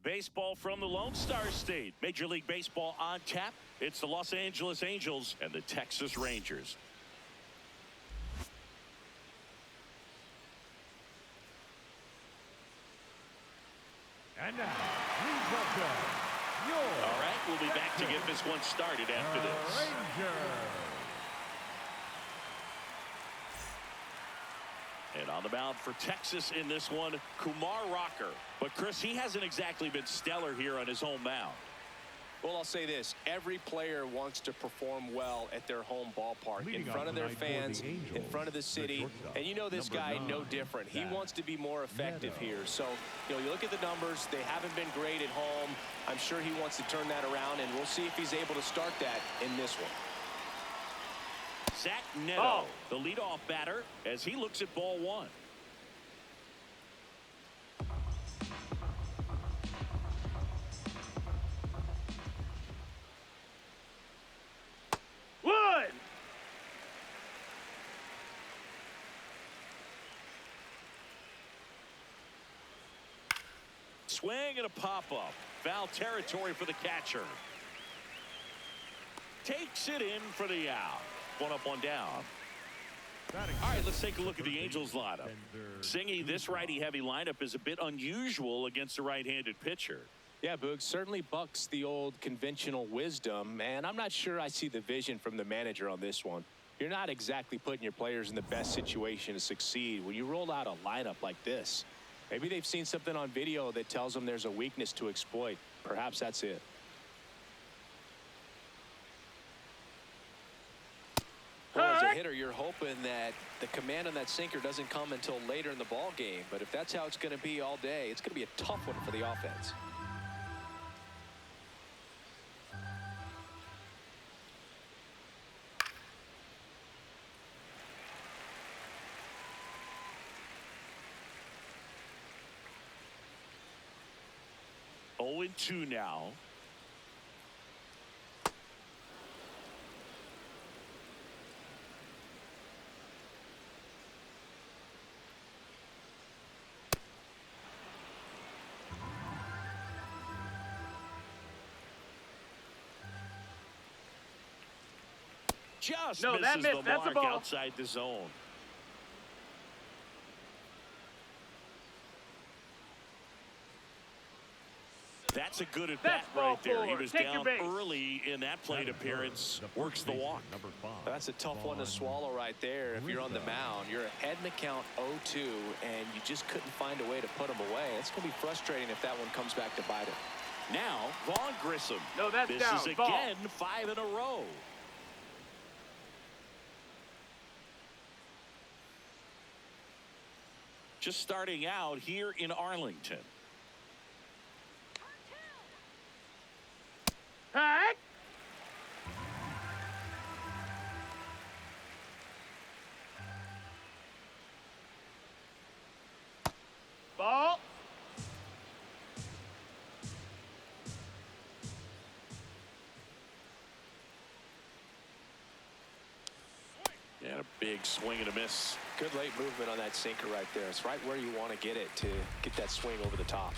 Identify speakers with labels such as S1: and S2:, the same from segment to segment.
S1: Baseball from the Lone Star State. Major League Baseball on tap. It's the Los Angeles Angels and the Texas Rangers.
S2: And now, please welcome your
S1: All right, we'll be back to get this one started after this.
S2: Rangers.
S1: And on the mound for Texas in this one, Kumar Rocker. But, Chris, he hasn't exactly been stellar here on his home mound.
S3: Well, I'll say this. Every player wants to perform well at their home ballpark, in front of their fans, in front of the city. And you know this guy, no different. He wants to be more effective here. So, you look at the numbers. They haven't been great at home. I'm sure he wants to turn that around, and we'll see if he's able to start that in this one.
S1: Zach Neto, the leadoff batter, as he looks at ball one. Swing and a pop-up. Foul territory for the catcher. Takes it in for the out. One up, one down. All right, let's take a look at the Angels lineup. Singy, this righty-heavy lineup is a bit unusual against a right-handed pitcher.
S3: Yeah, Boog, certainly bucks the old conventional wisdom, and I'm not sure I see the vision from the manager on this one. You're not exactly putting your players in the best situation to succeed when you roll out a lineup like this. Maybe they've seen something on video that tells them there's a weakness to exploit. Perhaps that's it.
S4: Well, as a hitter, you're hoping that the command on that sinker doesn't come until later in the ball game. But if that's how it's going to be all day, it's going to be a tough one for the offense.
S1: Oh, 0-2 now. Just misses the mark outside the zone. That's a good at-bat right there. He was down early in that plate appearance. Works the walk.
S4: That's a tough one to swallow right there. If you're on the mound, you're ahead in the count 0-2, and you just couldn't find a way to put him away. It's going to be frustrating if that one comes back to bite him.
S1: Now, Vaughn Grissom. This is again 5 in a row. Just starting out here in Arlington.
S5: Heck! Ball.
S1: And a big swing and a miss.
S3: Good late movement on that sinker right there. It's right where you want to get it to get that swing over the top.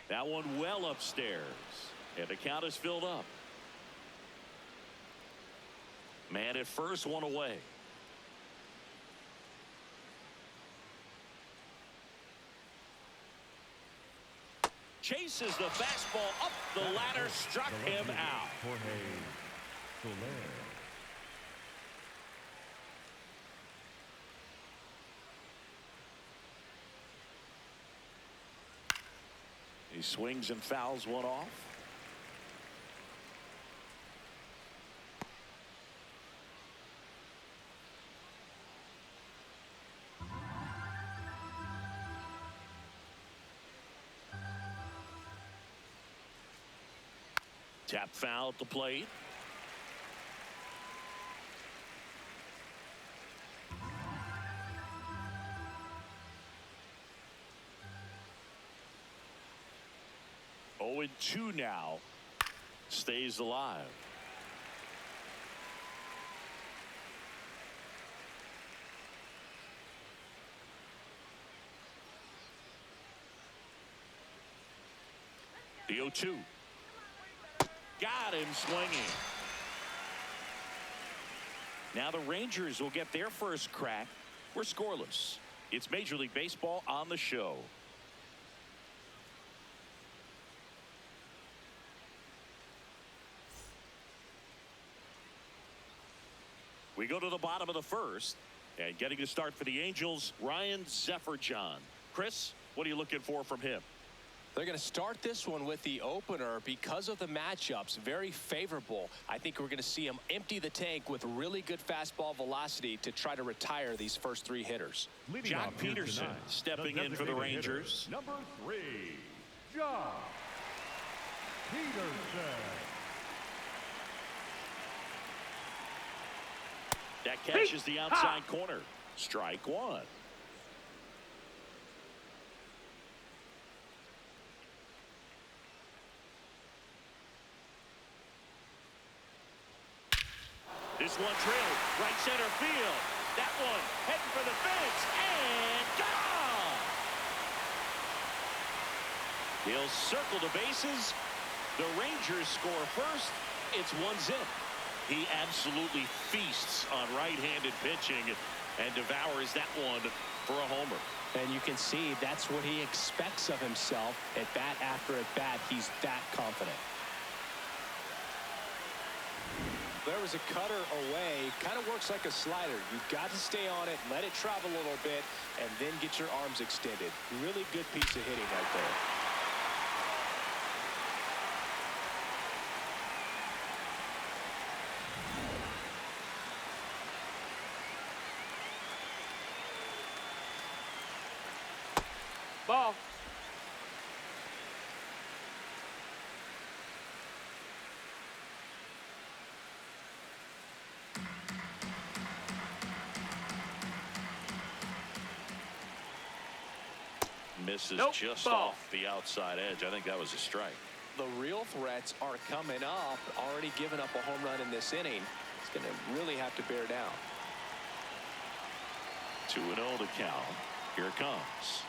S1: That one well upstairs. And the count is filled up. Man at first, one away. Chases the fastball up the ladder, struck him out. He swings and fouls one off. Tap foul at the plate. Oh, 0-2 now. Stays alive. The 0-2. Got him swinging. Now the Rangers will get their first crack. We're scoreless. It's Major League Baseball on the show. We go to the bottom of the first. And getting to start for the Angels, Ryan Zefferjohn. Chris, what are you looking for from him?
S3: They're going to start this one with the opener because of the matchups. Very favorable. I think we're going to see him empty the tank with really good fastball velocity to try to retire these first three hitters.
S1: John Peterson stepping in for the Rangers.
S2: Number 3, John Peterson.
S1: That catches the outside corner. Strike one. This one drilled right center field. That one heading for the fence and gone. He'll circle the bases. The Rangers score first. It's 1-0. He absolutely feasts on right-handed pitching and devours that one for a homer.
S3: And you can see that's what he expects of himself at bat after at bat. He's that confident. There was a cutter away. Kind of works like a slider. You've got to stay on it, let it travel a little bit, and then get your arms extended. Really good piece of hitting right there.
S5: Ball.
S1: Misses
S5: Nope.
S1: just
S5: Ball.
S1: off the outside edge. I think that was a strike.
S3: The real threats are coming up. Already given up a home run in this inning. It's going to really have to bear down.
S1: 2-0 to count. Here it comes.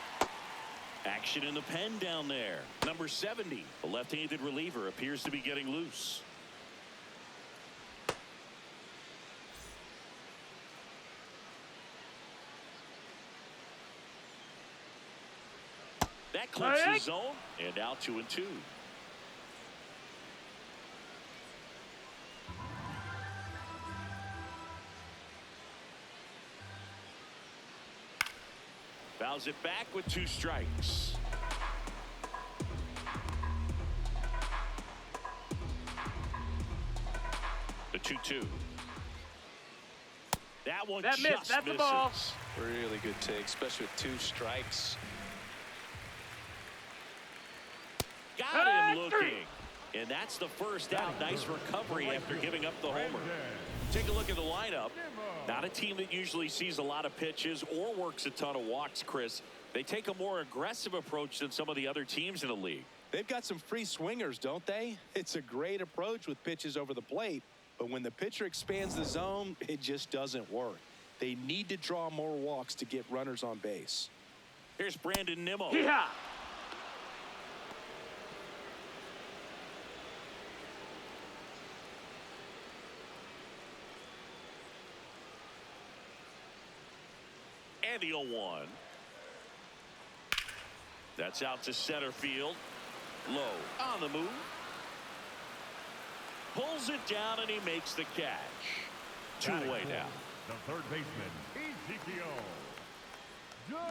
S1: Action in the pen down there. Number 70. The left-handed reliever appears to be getting loose. That clips the zone. And out 2-2. Fouls it back with 2 strikes. The 2-2. That one
S5: That
S1: just
S5: missed. That's
S1: misses.
S5: the ball.
S3: Really good take, especially with 2 strikes.
S1: Got him looking. And that's the first out. Nice recovery after giving up the homer. Take a look at the lineup. Not a team that usually sees a lot of pitches or works a ton of walks, Chris. They take a more aggressive approach than some of the other teams in the league.
S3: They've got some free swingers, don't they? It's a great approach with pitches over the plate, but when the pitcher expands the zone, it just doesn't work. They need to draw more walks to get runners on base.
S1: Here's Brandon Nimmo.
S5: Yeah.
S1: And the 0-1. That's out to center field. Low on the move. Pulls it down and he makes the catch. 2 away now.
S2: The third baseman, Ezekiel Duran.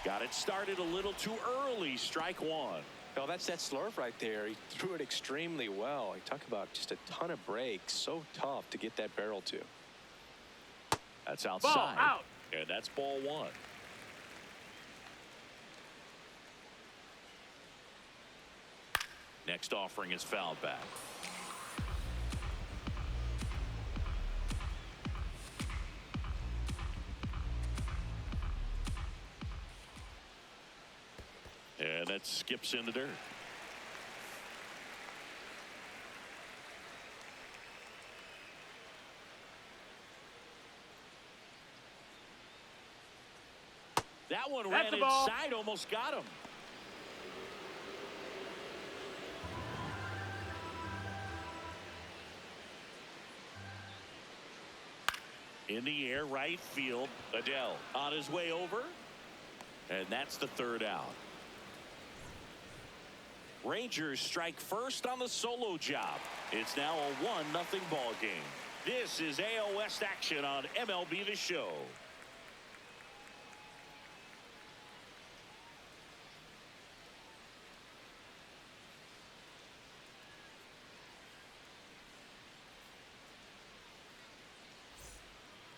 S1: Got it started a little too early. Strike 1.
S3: No, that's that slurve right there. He threw it extremely well. You talk about just a ton of breaks. So tough to get that barrel to.
S1: That's outside.
S5: Ball out.
S1: And that's ball 1. Next offering is fouled back. And that skips in the dirt. one
S5: That's
S1: ran
S5: the ball.
S1: inside, almost got him. In the air, right field. Adele on his way over. And that's the third out. Rangers strike first on the solo job. It's now a 1-0 ball game. This is AL West action on MLB The Show.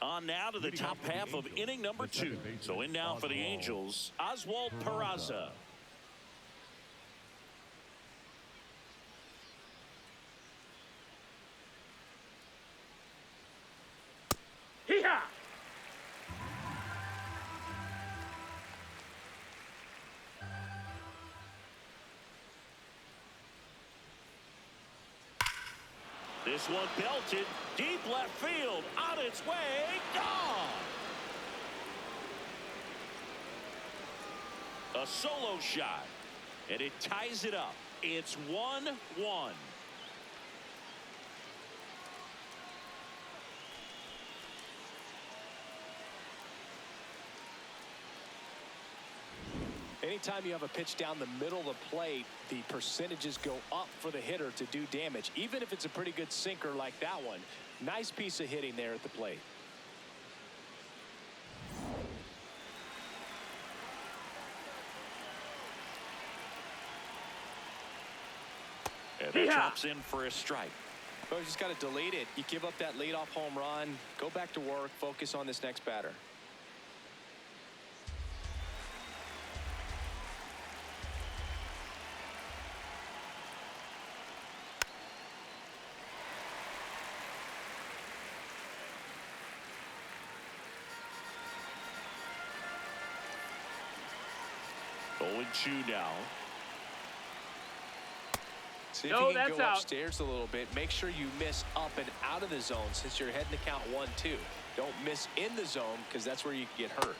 S1: On now to the top half of inning number 2. So in now for the Angels, Oswald Peraza.
S5: Hee-haw!
S1: This one belted deep left field, on its way, gone. A solo shot, and it ties it up. It's 1-1.
S4: Anytime you have a pitch down the middle of the plate, the percentages go up for the hitter to do damage, even if it's a pretty good sinker like that one. Nice piece of hitting there at the plate.
S1: And that drops in for a strike.
S4: Well, you just got to delete it. You give up that leadoff home run, go back to work, focus on this next batter.
S1: Going 2 now.
S4: See if
S5: No,
S4: you can
S5: that's
S4: go
S5: out.
S4: upstairs a little bit. Make sure you miss up and out of the zone since you're heading to count 1-2. Don't miss in the zone because that's where you can get hurt.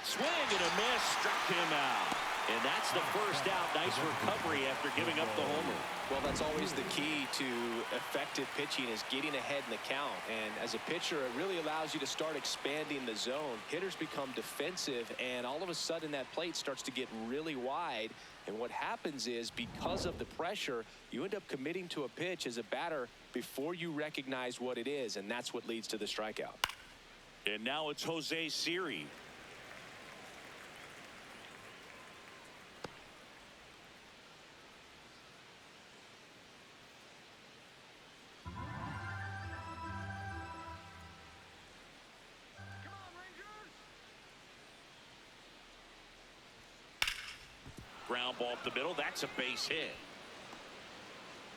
S1: Swing and a miss, struck him out. And that's the first out. Nice recovery after giving up the homer.
S4: Well, that's always the key to effective pitching is getting ahead in the count. And as a pitcher, it really allows you to start expanding the zone. Hitters become defensive, and all of a sudden that plate starts to get really wide. And what happens is because of the pressure, you end up committing to a pitch as a batter before you recognize what it is, and that's what leads to the strikeout.
S1: And now it's Jose Siri. Ground ball up the middle. That's a base hit.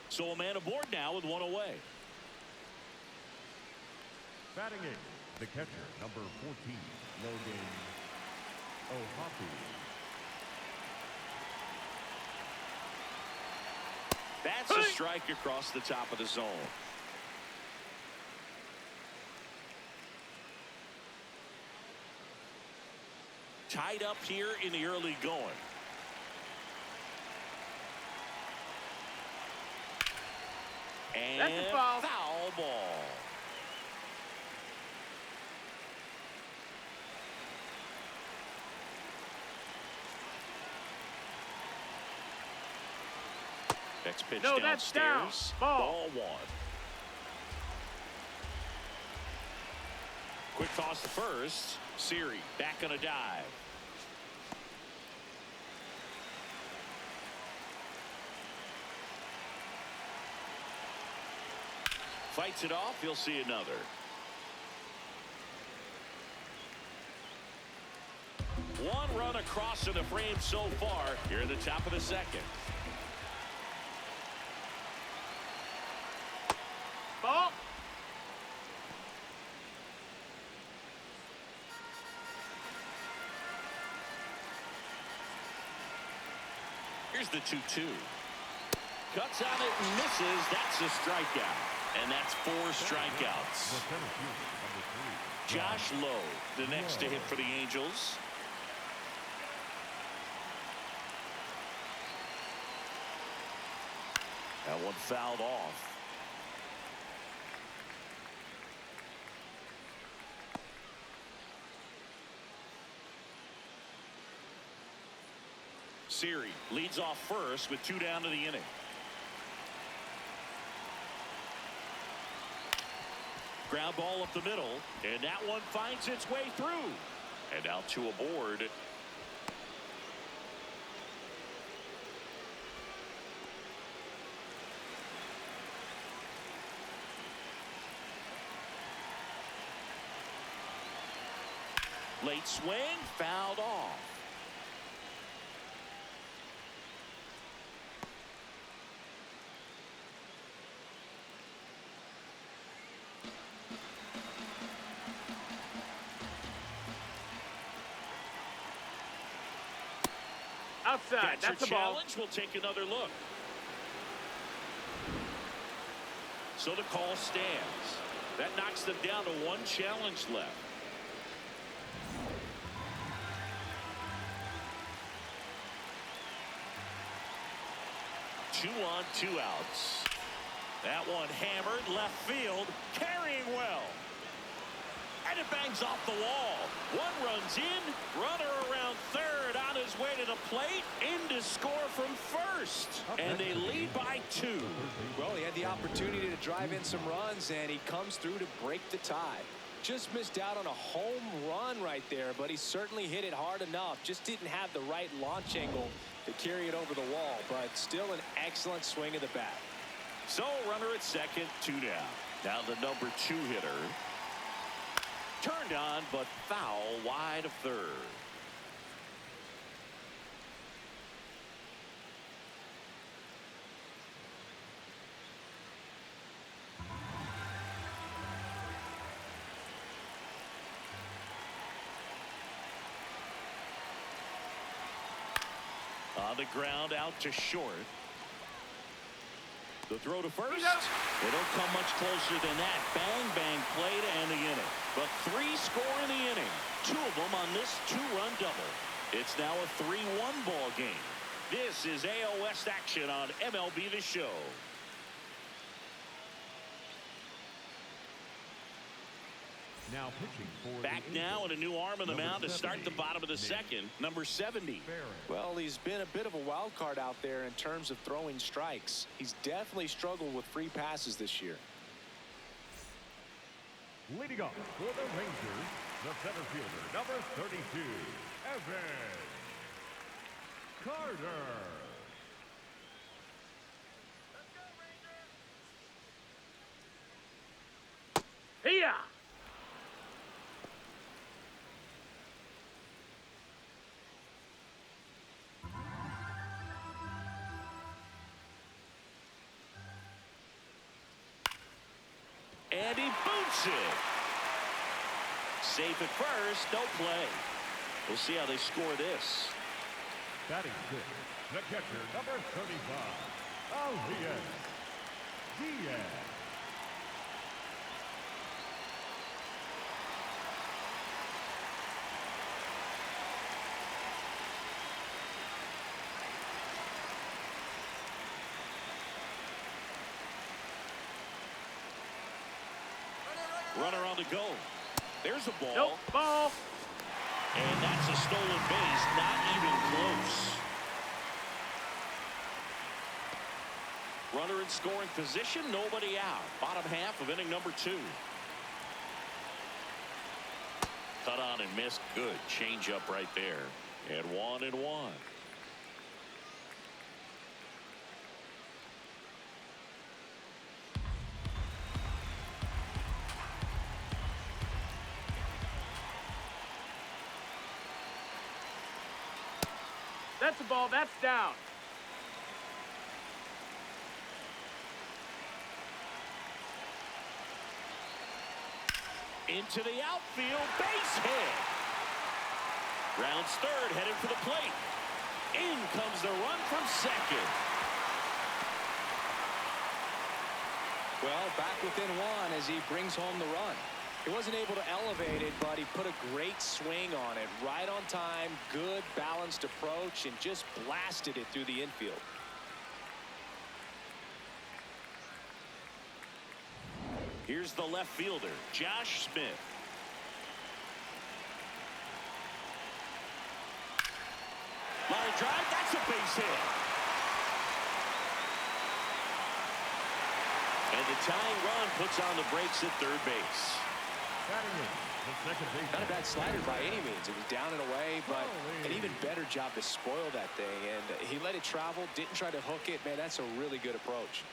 S1: So a man aboard now with one away.
S2: Batting in, the catcher, number 14, Logan O'Hoppe.
S1: That's a strike across the top of the zone. Tied up here in the early going. And
S5: That's a foul.
S1: Foul ball. Next pitch
S5: No, that's down.
S1: downstairs.
S5: Ball.
S1: 1. Quick toss to first. Siri back on a dive. Fights it off. He'll see another. One run across in the frame so far here in the top of the second.
S5: Ball.
S1: Here's the 2-2. Cuts on it and misses. That's a strikeout. And that's 4 strikeouts. Josh Lowe, the next to hit for the Angels. That one fouled off. Siri leads off first with 2 down to the inning. Ground ball up the middle, and that one finds its way through. And now 2 aboard. Late swing, fouled off.
S5: Outside. That's the ball.
S1: Challenge. We'll take another look. So the call stands. That knocks them down to 1 challenge left. Two on, 2 outs. That one hammered left field, carrying well. And it bangs off the wall. 1 runs in, runner around third on his way to the plate, in to score from first. And they lead by 2.
S4: Well, he had the opportunity to drive in some runs, and he comes through to break the tie. Just missed out on a home run right there, but he certainly hit it hard enough. Just didn't have the right launch angle to carry it over the wall, but still an excellent swing of the bat.
S1: So runner at second, 2 down. Now the number 2 hitter. Turned on, but foul wide of third. On the ground, out to short. The throw to first. They don't come much closer than that. Bang, bang play to end the inning. But 3 score in the inning. 2 of them on this 2-run double. It's now a 3-1 ball game. This is AL West action on MLB The Show.
S2: Now pitching for
S1: Back now and a new arm on the mound to start the bottom of the second. Number 70.
S4: Well, he's been a bit of a wild card out there in terms of throwing strikes. He's definitely struggled with free passes this year.
S2: Leading off for the Rangers, the center fielder, number 32, Evan Carter.
S5: Here.
S1: And he boots it. Safe at first, no play. We'll see how they score this.
S2: Batting 6, the catcher, number 35, Elias Diaz.
S1: Runner on the go. There's a ball.
S5: Nope. Ball.
S1: And that's a stolen base, not even close. Runner in scoring position, nobody out. Bottom half of inning number 2. Cut on and missed. Good change up right there. And 1-1.
S5: That's the ball. That's down.
S1: Into the outfield, base hit. Rounds third, headed for the plate. In comes the run from second.
S4: Well, back within 1 as he brings home the run. He wasn't able to elevate it, but he put a great swing on it. Right on time, good balanced approach, and just blasted it through the infield.
S1: Here's the left fielder, Josh Smith. Line drive, that's a base hit. And the tying run puts on the brakes at third base.
S2: Not
S3: a bad slider by any means. It was down and away, but an even better job to spoil that thing. And he let it travel, didn't try to hook it. Man, that's a really good approach.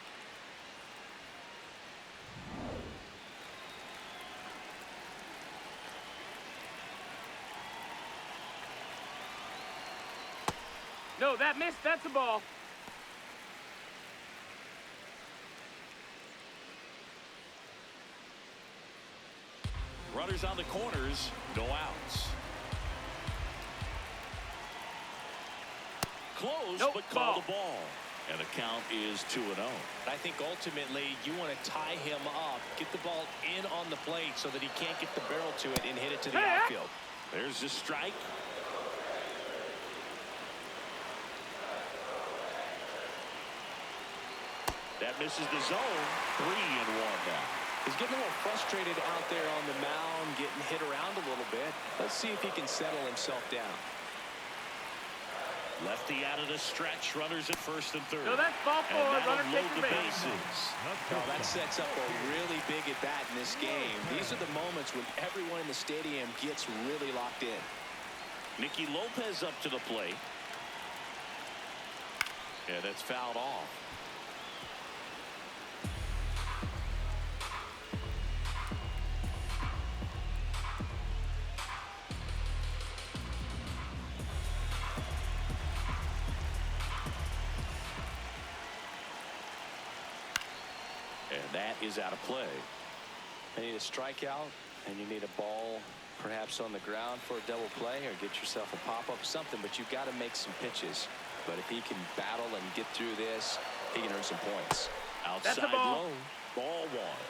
S5: No, that missed. That's a ball.
S1: Runners on the corners, no outs. Close,
S5: Nope,
S1: but call
S5: ball.
S1: the ball. And the count is 2-0.
S3: I think ultimately you want to tie him up, get the ball in on the plate so that he can't get the barrel to it and hit it to the outfield.
S1: There's a strike. That misses the zone. 3-1 now.
S3: He's getting a little frustrated out there on the mound, getting hit around a little bit. Let's see if he can settle himself down.
S1: Lefty out of the stretch. Runners at first and third.
S5: No, that's ball four.
S1: And that'll
S5: Runner
S1: load
S5: takes
S1: the
S5: the base.
S1: bases.
S3: Oh, that sets up a really big at bat in this game. These are the moments when everyone in the stadium gets really locked in.
S1: Nicky Lopez up to the plate. Yeah, that's fouled off. And that is out of play.
S3: You need a strikeout, and you need a ball perhaps on the ground for a double play, or get yourself a pop-up, something, but you've got to make some pitches. But if he can battle and get through this, he can earn some points.
S1: Outside
S5: That's a ball.
S1: low. Ball one.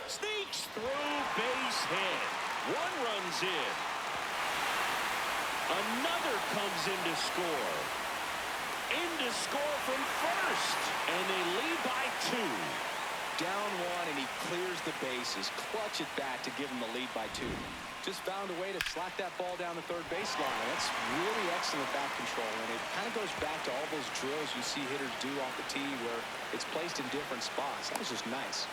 S1: Sneaks through, base hit. One runs in. Another comes in to score. In to score from first. And they lead by 2.
S3: Down one, and he clears the bases. Clutch it back to give him the lead by 2. Just found a way to slap that ball down the third baseline. That's really excellent bat control, and it kind of goes back to all those drills you see hitters do off the tee where it's placed in different spots. That was just nice.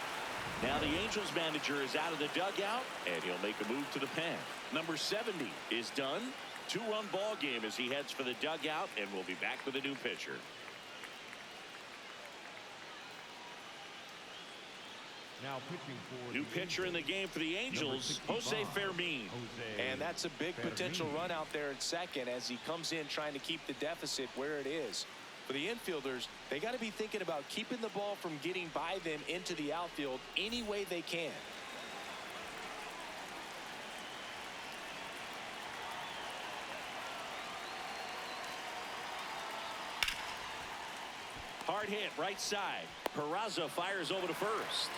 S1: Now the Angels manager is out of the dugout, and he'll make a move to the pen. Number 70 is done. 2-run ball game as he heads for the dugout, and we'll be back with a new pitcher.
S2: Now pitching for
S1: New pitcher in the game for the Angels, Jose Fermin.
S3: And that's a big potential run out there at second as he comes in trying to keep the deficit where it is. For the infielders, they got to be thinking about keeping the ball from getting by them into the outfield any way they can.
S1: Hard hit, right side. Peraza fires over to first.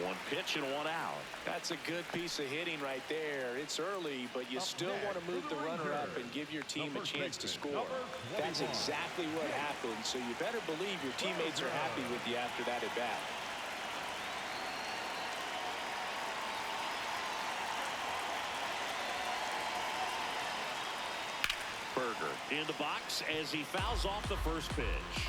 S1: One pitch and one out.
S3: That's a good piece of hitting right there. It's early, but you still want to move the runner up and give your team a chance to score. That's exactly what happened, so you better believe your teammates are happy with you after that at bat.
S1: Berger in the box as he fouls off the first pitch.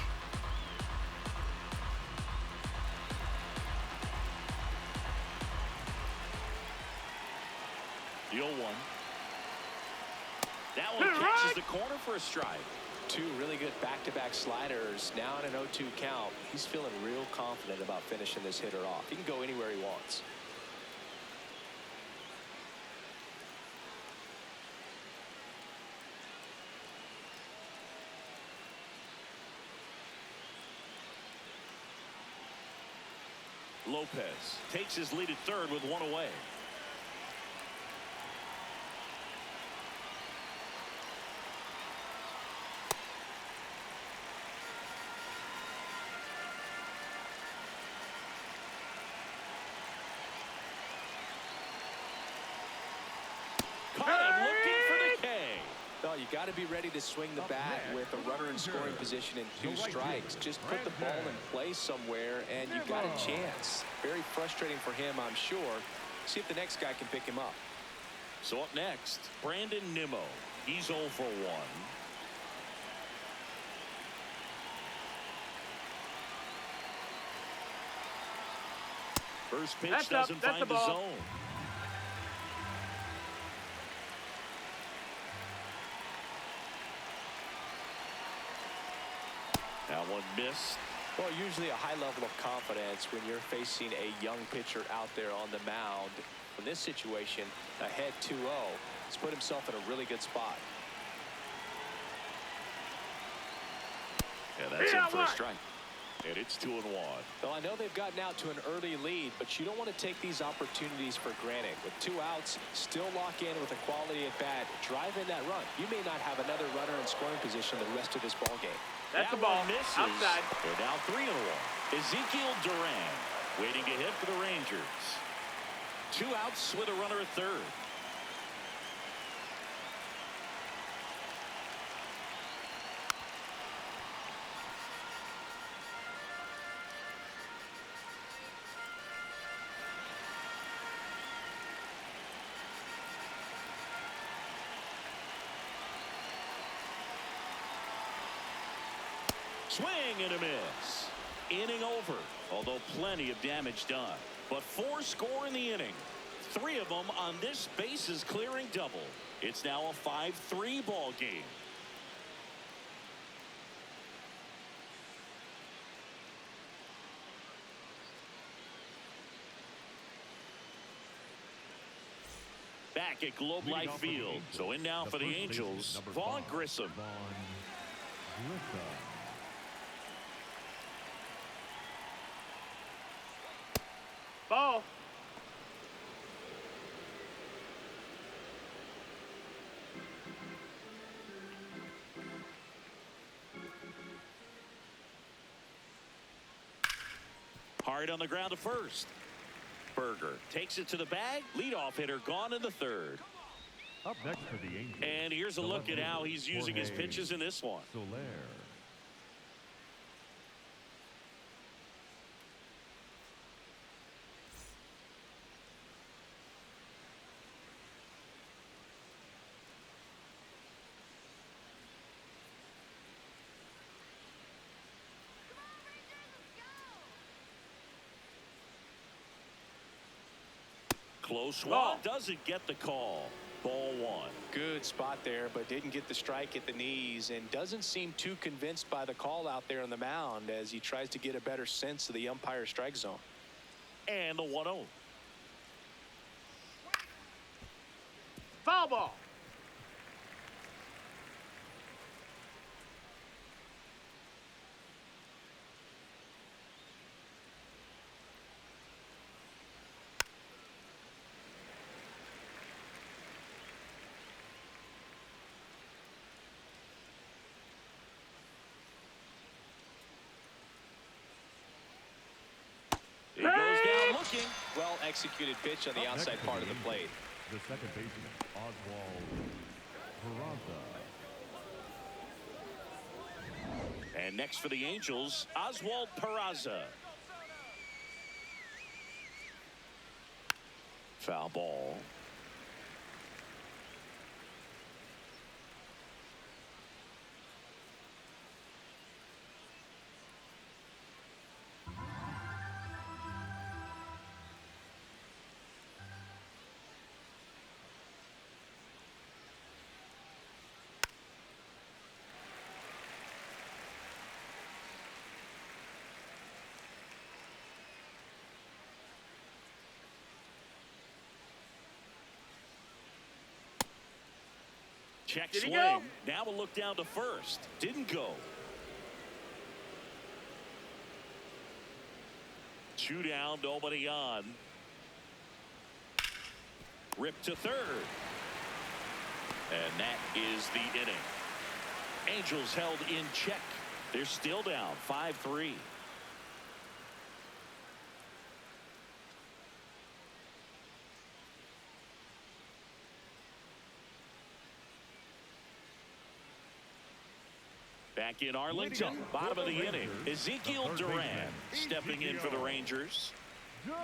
S1: The 0-1. That one catches the corner for a strike.
S3: 2 really good back-to-back sliders. Now in an 0-2 count. He's feeling real confident about finishing this hitter off. He can go anywhere he wants.
S1: Lopez takes his lead at third with one away.
S3: Oh, you
S4: got to be ready to swing the bat with a runner in scoring position and 2 strikes. Just put the ball in play somewhere, and you've got a chance. Very frustrating for him, I'm sure. See if the next guy can pick him up.
S1: So up next, Brandon Nimmo. He's 0 for 1. First pitch doesn't find the zone. That one missed.
S4: Well, usually a high level of confidence when you're facing a young pitcher out there on the mound. In this situation, ahead 2-0, he's put himself in a really good spot.
S1: And that's in for a strike. And it's 2-1.
S4: Well, I know they've gotten out to an early lead, but you don't want to take these opportunities for granted. With 2 outs, still lock in with a quality at bat. Drive in that run. You may not have another runner in scoring position the rest of this ball game.
S5: That's a ball.
S1: Misses.
S5: Outside.
S1: They're now 3-1. Ezekiel Duran waiting to hit for the Rangers. 2 outs with a runner at third. Swing and a miss. Inning over, although plenty of damage done. But 4 score in the inning. 3 of them on this bases clearing double. It's now a 5-3 ball game. Back at Globe Life Field. So in now for the Angels, Vaughn Grissom.
S5: Ball.
S1: Hard on the ground to first. Berger takes it to the bag. Leadoff hitter gone in the third.
S2: Up next for the Angels.
S1: And here's a look at how he's using his pitches in this one.
S2: Soler.
S1: Close one. Doesn't get the call. Ball 1.
S4: Good spot there, but didn't get the strike at the knees, and doesn't seem too convinced by the call out there on the mound as he tries to get a better sense of the umpire's strike zone.
S1: And the 1-0.
S5: Foul ball.
S1: He goes down looking.
S4: Well executed pitch on the outside part of the plate.
S2: The second baseman, Oswald Peraza.
S1: And next for the Angels, Oswald Peraza. Foul ball. Check
S5: Did he
S1: swing.
S5: go?
S1: Now we'll look down to first. Didn't go. 2 down, nobody on. Ripped to third. And that is the inning. Angels held in check. They're still down 5-3. Back in Arlington, bottom of the inning, Ezekiel Duran stepping in for the Rangers.
S2: Durant.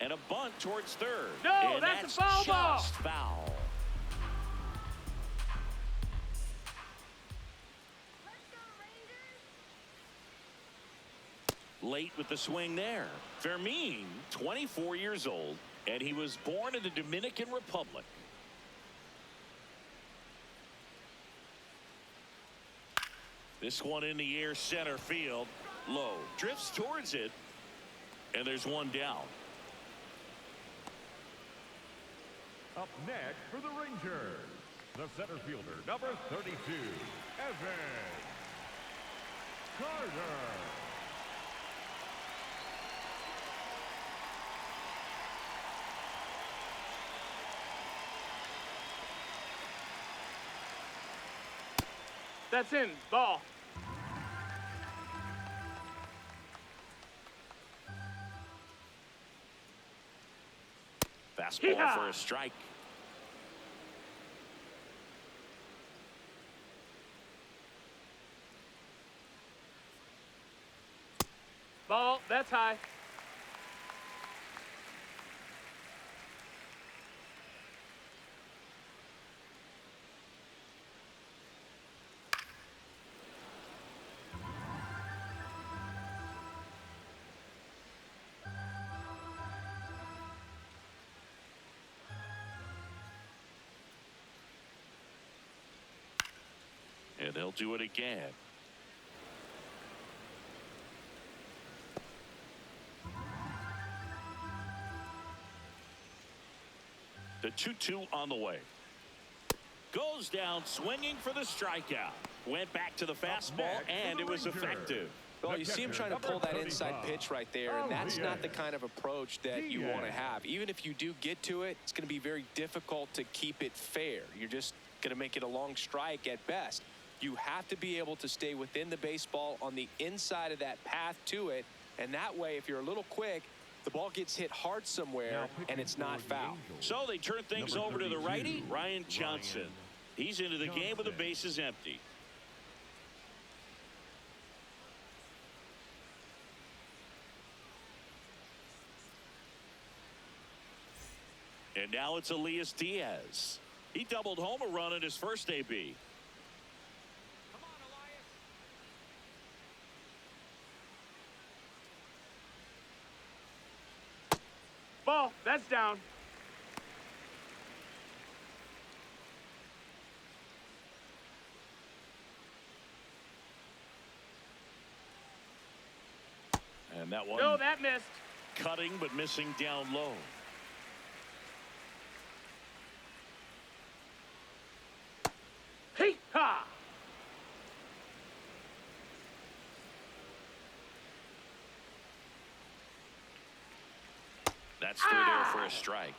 S1: And a bunt towards third.
S5: No,
S1: and
S5: that's a foul ball.
S1: Just foul. Late with the swing there. Fermin, 24 years old, and he was born in the Dominican Republic. This one in the air, center field. Low. Drifts towards it. And there's one down.
S2: Up next for the Rangers, the center fielder, number 32, Evan Carter.
S5: That's in. Ball.
S1: Fastball
S5: Yeehaw!
S1: for a strike.
S5: Ball. That's high.
S1: And they'll do it again. The 2-2 on the way. Goes down swinging for the strikeout. Went back to the fastball, and it was effective.
S3: Well, you see him trying to pull that inside pitch right there, and that's not the kind of approach that you want to have. Even if you do get to it, it's going to be very difficult to keep it fair. You're just going to make it a long strike at best. You have to be able to stay within the baseball on the inside of that path to it, and that way, if you're a little quick, the ball gets hit hard somewhere, and it's not foul.
S1: So they turn things over to the righty, Ryan Johnson. He's into the game with the bases empty. And now it's Elias Diaz. He doubled home a run in his first AB.
S5: Ball. That's down.
S1: And that one
S5: No, that missed.
S1: cutting but missing down low.
S5: Hey, ha!
S1: That's through there for a strike.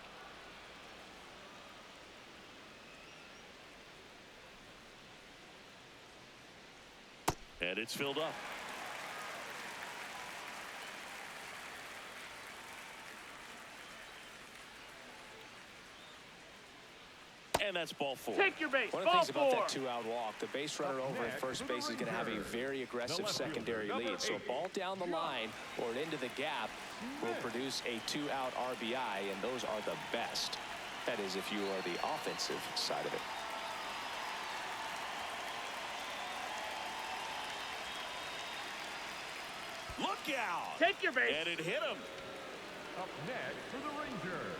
S1: And it's filled up. And that's ball four.
S5: Take your base.
S3: One of the
S5: Ball
S3: things about
S5: four.
S3: that two-out walk, the base runner over at first base is going to have a very aggressive secondary lead. So a ball down the line or into the gap will produce a two-out RBI, and those are the best. That is, if you are the offensive side of it.
S1: Look out!
S5: Take your base.
S1: And it hit him.
S2: Up next for the Rangers,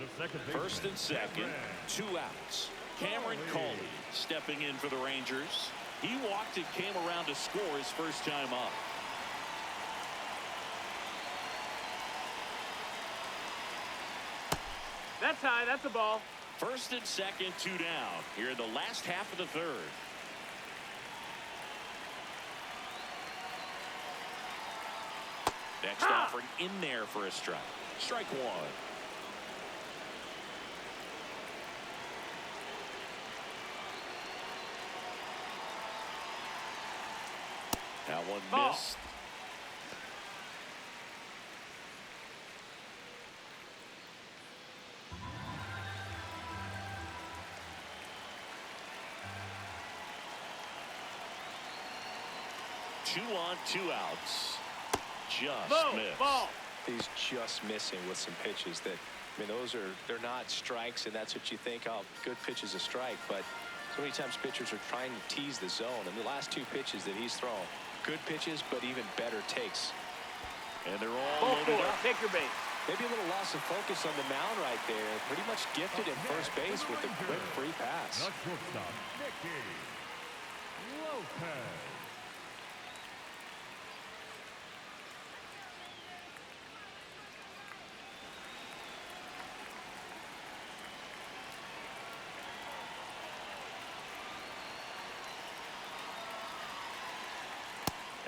S2: the second baseman,
S1: First and second,
S2: Cameron
S1: 2 outs. Cameron Coley stepping in for the Rangers. He walked and came around to score his first time up.
S5: That's high. That's a ball.
S1: First and second, 2 down here in the last half of the third. Next offering in there for a strike. Strike one. That one
S5: Ball.
S1: missed. 2 on, 2 outs. Just missed.
S5: Ball.
S3: He's just missing with some pitches that, I mean, they're not strikes, and that's what you think, oh, good pitch is a strike. But so many times pitchers are trying to tease the zone. And the last 2 pitches that he's thrown, good pitches, but even better takes.
S1: And they're all
S5: Ball
S1: loaded
S5: 4.
S1: up.
S5: Take your base.
S3: Maybe a little loss of focus on the mound right there. Pretty much gifted in first base with a quick free pass.
S2: The shortstop, Mickey Lopez.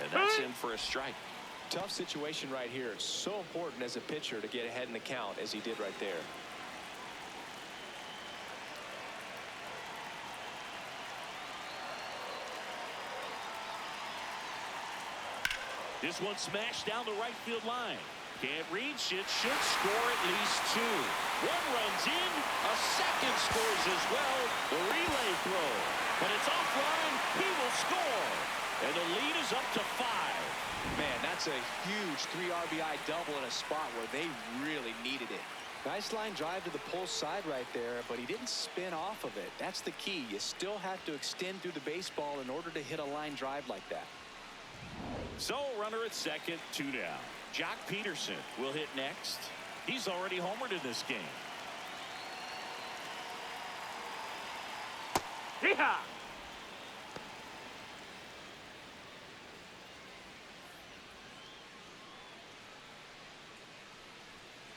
S1: And that's in for a strike.
S3: Tough situation right here. It's so important as a pitcher to get ahead in the count as he did right there.
S1: This one smashed down the right field line. Can't reach it. Should score at least 2. One runs in. A second scores as well. The relay throw. But it's offline. He will score. And the lead is up to 5.
S3: Man, that's a huge 3 RBI double in a spot where they really needed it. Nice line drive to the pull side right there, but he didn't spin off of it. That's the key. You still have to extend through the baseball in order to hit a line drive like that.
S1: So runner at second, 2 down. Jock Peterson will hit next. He's already homered in this game.
S5: Yeehaw!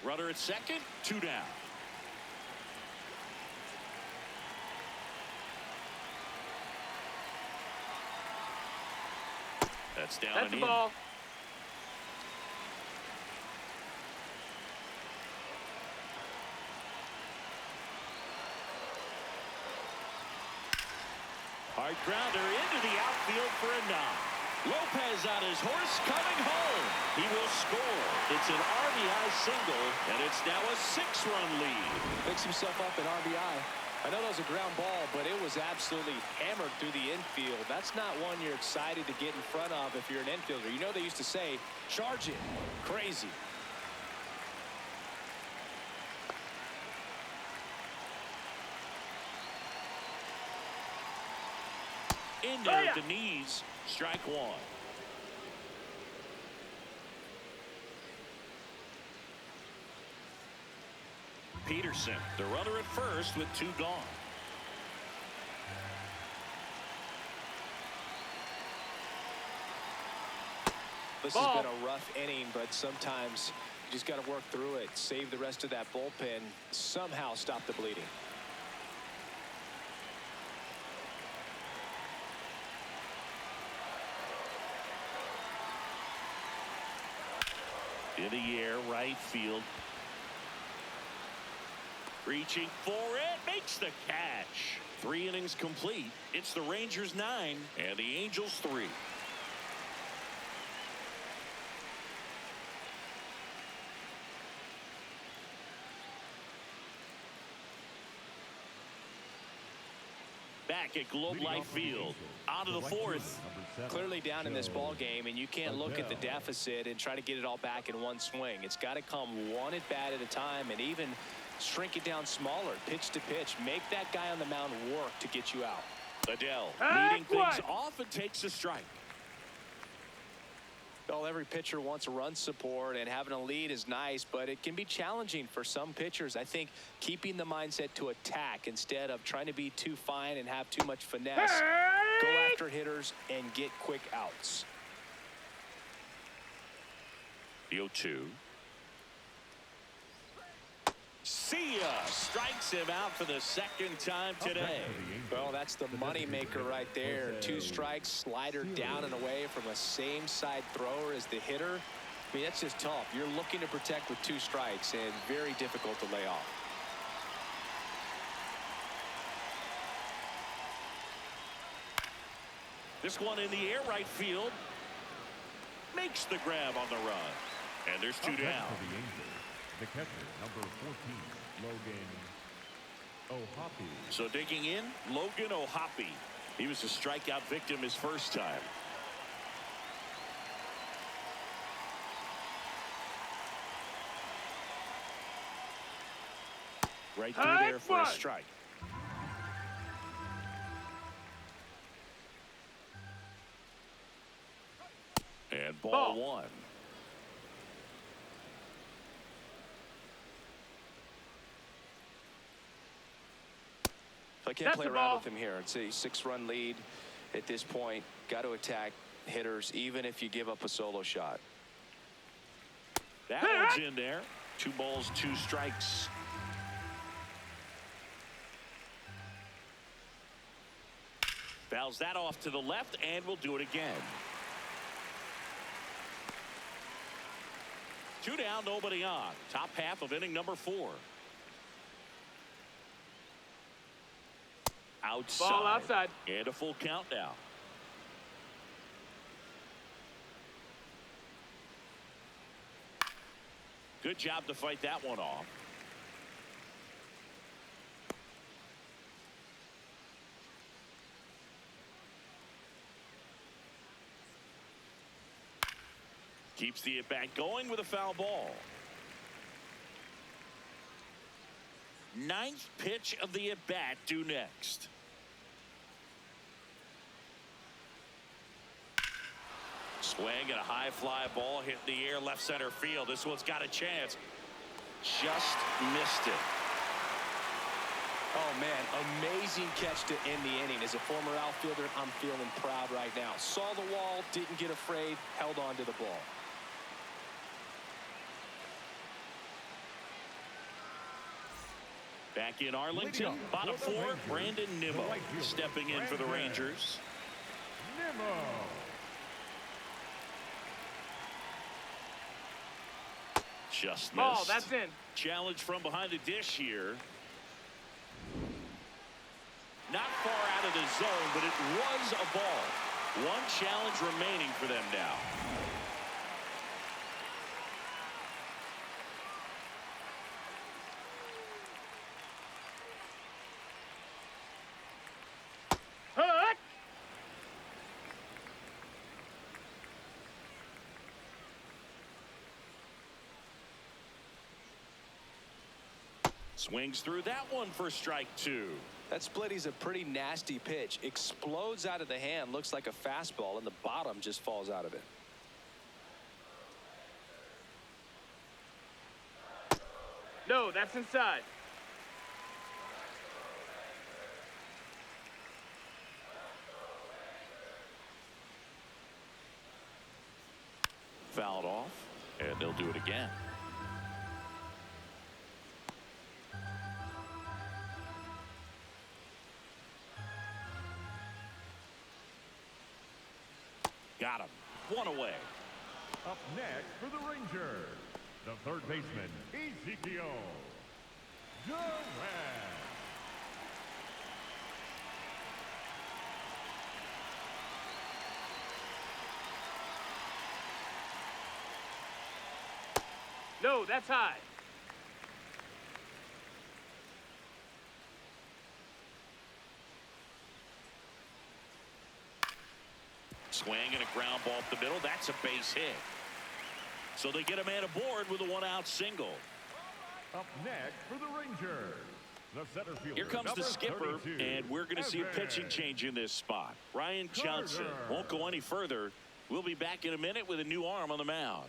S1: Runner at second, 2 down. That's down
S5: That's
S1: and
S5: the
S1: in.
S5: ball.
S1: Hard grounder into the outfield for a knock. Lopez on his horse coming home. He will score. It's an RBI single, and it's now a 6-run lead.
S3: Picks himself up an RBI. I know that was a ground ball, but it was absolutely hammered through the infield. That's not one you're excited to get in front of if you're an infielder. You know they used to say, charge it. Crazy.
S1: In there at the knees. Strike 1. Peterson, the runner at first with 2 gone.
S3: This
S5: Ball.
S3: has been a rough inning, but sometimes you just got to work through it. Save the rest of that bullpen. Somehow stop the bleeding.
S1: In the air, right field. Reaching for it, makes the catch. 3 innings complete. It's the Rangers 9 and the Angels 3. Back at Globe Life Field. On to the 4th.
S3: Clearly down in this ball game, and you can't look at the deficit and try to get it all back in one swing. It's got to come one at bat at a time, and even shrink it down smaller, pitch to pitch. Make that guy on the mound work to get you out.
S1: Adele
S5: Heck,
S1: leading things
S5: what?
S1: off and takes a strike.
S3: Well, every pitcher wants a run support, and having a lead is nice, but it can be challenging for some pitchers. I think keeping the mindset to attack instead of trying to be too fine and have too much finesse. Go after hitters and get quick outs.
S1: The 0-2. See ya! Strikes him out for the 2nd time today.
S3: Well, that's the money maker right there. 2 strikes, slider down and away from a same side thrower as the hitter. I mean, that's just tough. You're looking to protect with 2 strikes and very difficult to lay off.
S1: This one in the air, right field. Makes the grab on the run. And there's 2 down.
S2: The catcher, number 14, Logan O'Hoppe.
S1: So digging in, Logan O'Hoppe. He was a strikeout victim his first time. Right through there for a strike. And ball one.
S4: I can't play around with him here. It's a 6-run lead at this point. Got to attack hitters, even if you give up a solo shot.
S1: That one's in there. 2 balls, 2 strikes. Fouls that off to the left, and we'll do it again. 2 down, nobody on. Top half of inning number 4. Outside.
S5: Ball outside.
S1: And a full count now. Good job to fight that one off. Keeps the at-bat going with a foul ball. 9th pitch of the at-bat due next. Swing and a high fly ball hit in the air left center field. This one's got a chance. Just missed it.
S4: Oh, man, amazing catch to end the inning. As a former outfielder, I'm feeling proud right now. Saw the wall, didn't get afraid, held on to the ball.
S1: Back in Arlington, bottom 4, Brandon Nimmo stepping in for the Rangers.
S2: Nimmo.
S1: Just missed.
S5: Ball, that's in.
S1: Challenge from behind the dish here. Not far out of the zone, but it was a ball. 1 challenge remaining for them now. Swings through that one for strike 2.
S4: That splitty's a pretty nasty pitch. Explodes out of the hand, looks like a fastball, and the bottom just falls out of it.
S5: No, that's inside.
S1: Fouled off, and they'll do it again. Got him. 1 away.
S2: Up next for the Rangers, the third baseman, Ezekiel Durant.
S5: No, that's high.
S1: Swing and a ground ball up the middle. That's a base hit. So they get a man aboard with a 1-out single.
S2: Up next for the Rangers, the center fielder.
S1: Here comes the skipper,
S2: 32,
S1: and we're going to see a pitching change in this spot. Ryan Johnson won't go any further. We'll be back in a minute with a new arm on the mound.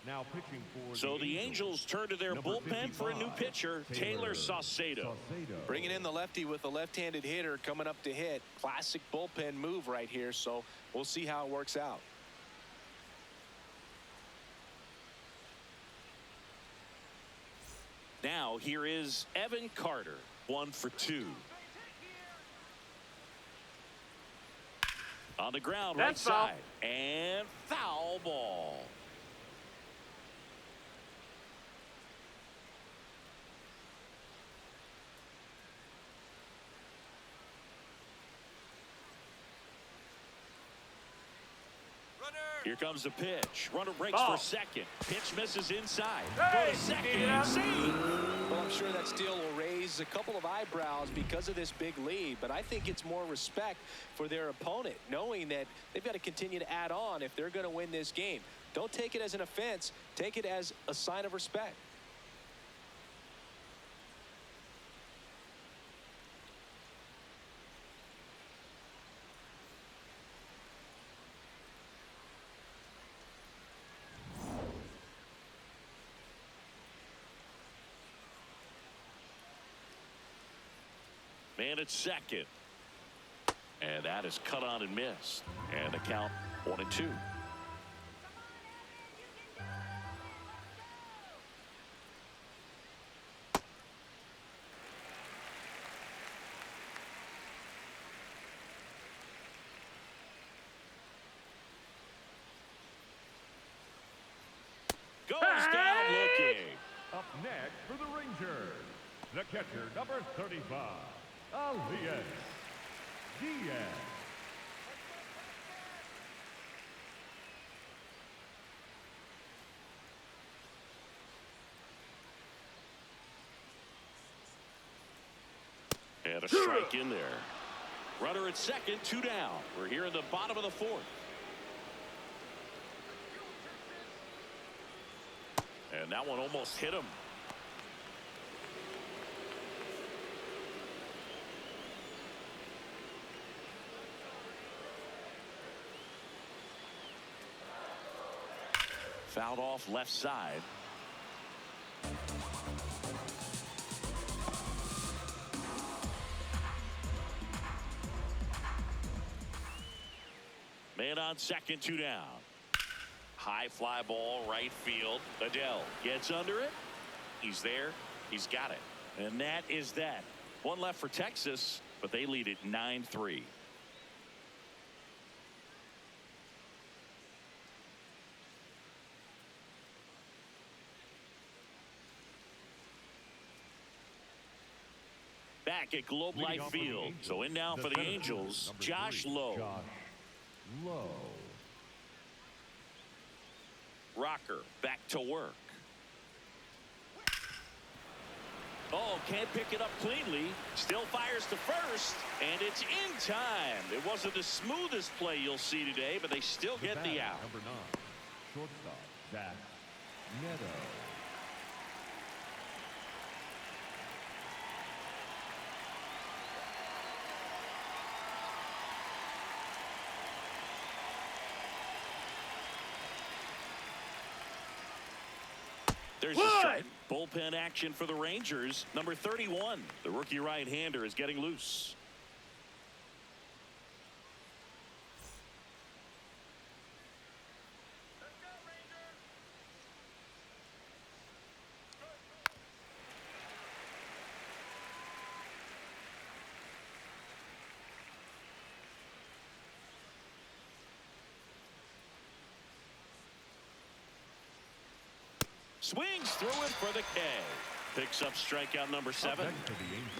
S2: Now pitching for
S1: So the Angels turn to their bullpen for a new pitcher, Taylor Saucedo.
S4: Bringing in the lefty with a left-handed hitter coming up to hit. Classic bullpen move right here, so we'll see how it works out.
S1: Now here is Evan Carter, 1 for 2. On the ground, right
S5: That's foul.
S1: side, and foul ball. Here comes the pitch. Runner breaks for second. Pitch misses inside. Go to second and save.
S4: Well, I'm sure that steal will raise a couple of eyebrows because of this big lead, but I think it's more respect for their opponent, knowing that they've got to continue to add on if they're going to win this game. Don't take it as an offense. Take it as a sign of respect.
S1: Man at second. And that is cut on and missed. And the count 1-2. Goes down looking.
S2: Up next for the Rangers, the catcher, number 35, Elias Diaz.
S1: And a strike in there. Runner at second, 2 down. We're here in the bottom of the 4th. And that one almost hit him. Fouled off left side. Man on second, 2 down. High fly ball, right field. Adele gets under it. He's there. He's got it. And that is that. One left for Texas, but they lead it 9-3. Back at Globe Life Field. So in now for the Angels, Josh Lowe. Rocker back to work. Oh, can't pick it up cleanly. Still fires to first, and it's in time. It wasn't the smoothest play you'll see today, but they still get the out.
S2: Number 9, shortstop, Zach Neto.
S1: There's a strike. Bullpen action for the Rangers. Number 31, the rookie right-hander, is getting loose. Swings through it for the K. Picks up strikeout number 7.
S2: Next to the Angels,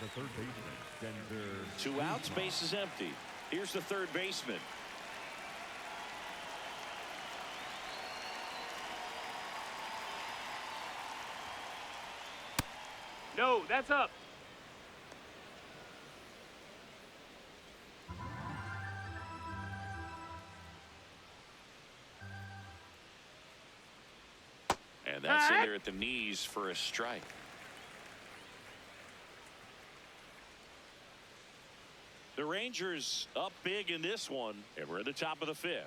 S2: the third baseman, Denver.
S1: 2 outs, base is empty. Here's the third baseman.
S5: No, that's up.
S1: And that's in there at the knees for a strike. The Rangers up big in this one, and we're at the top of the 5th.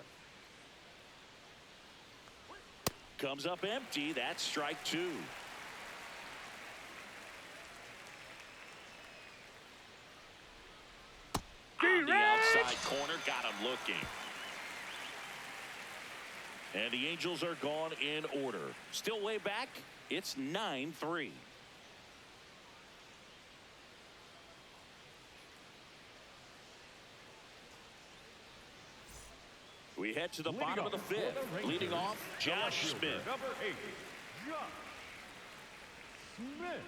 S1: Comes up empty. That's strike 2. On the outside corner, got him looking. And the Angels are gone in order. Still way back. It's 9-3. We head to the bottom of the 5th. Leading off, Josh Smith.
S2: Number 8, Josh Smith.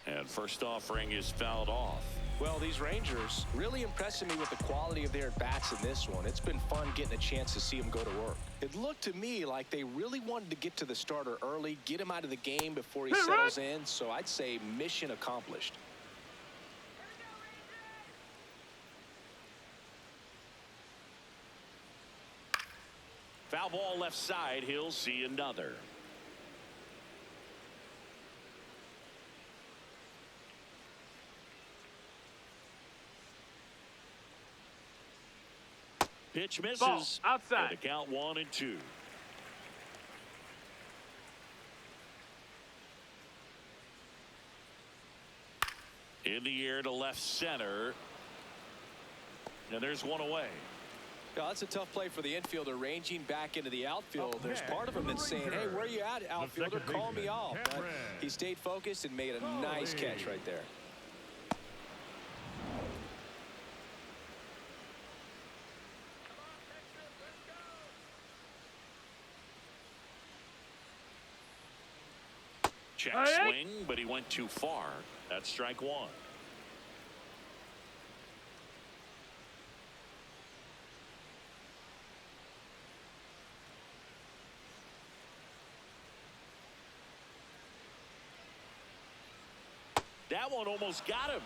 S1: And first offering is fouled off.
S4: Well, these Rangers really impressing me with the quality of their at-bats in this one. It's been fun getting a chance to see them go to work. It looked to me like they really wanted to get to the starter early, get him out of the game before he settles in. So I'd say mission accomplished.
S1: Foul ball left side. He'll see another. Pitch misses.
S5: Ball outside.
S1: And the count 1-2. In the air to left center. And there's one away.
S4: Yeah, that's a tough play for the infielder, ranging back into the outfield. There's part of him that's saying, hey, where you at, outfielder? Call me off. But he stayed focused and made a nice catch right there.
S1: Check swing, but he went too far. That's strike one. That one almost got him.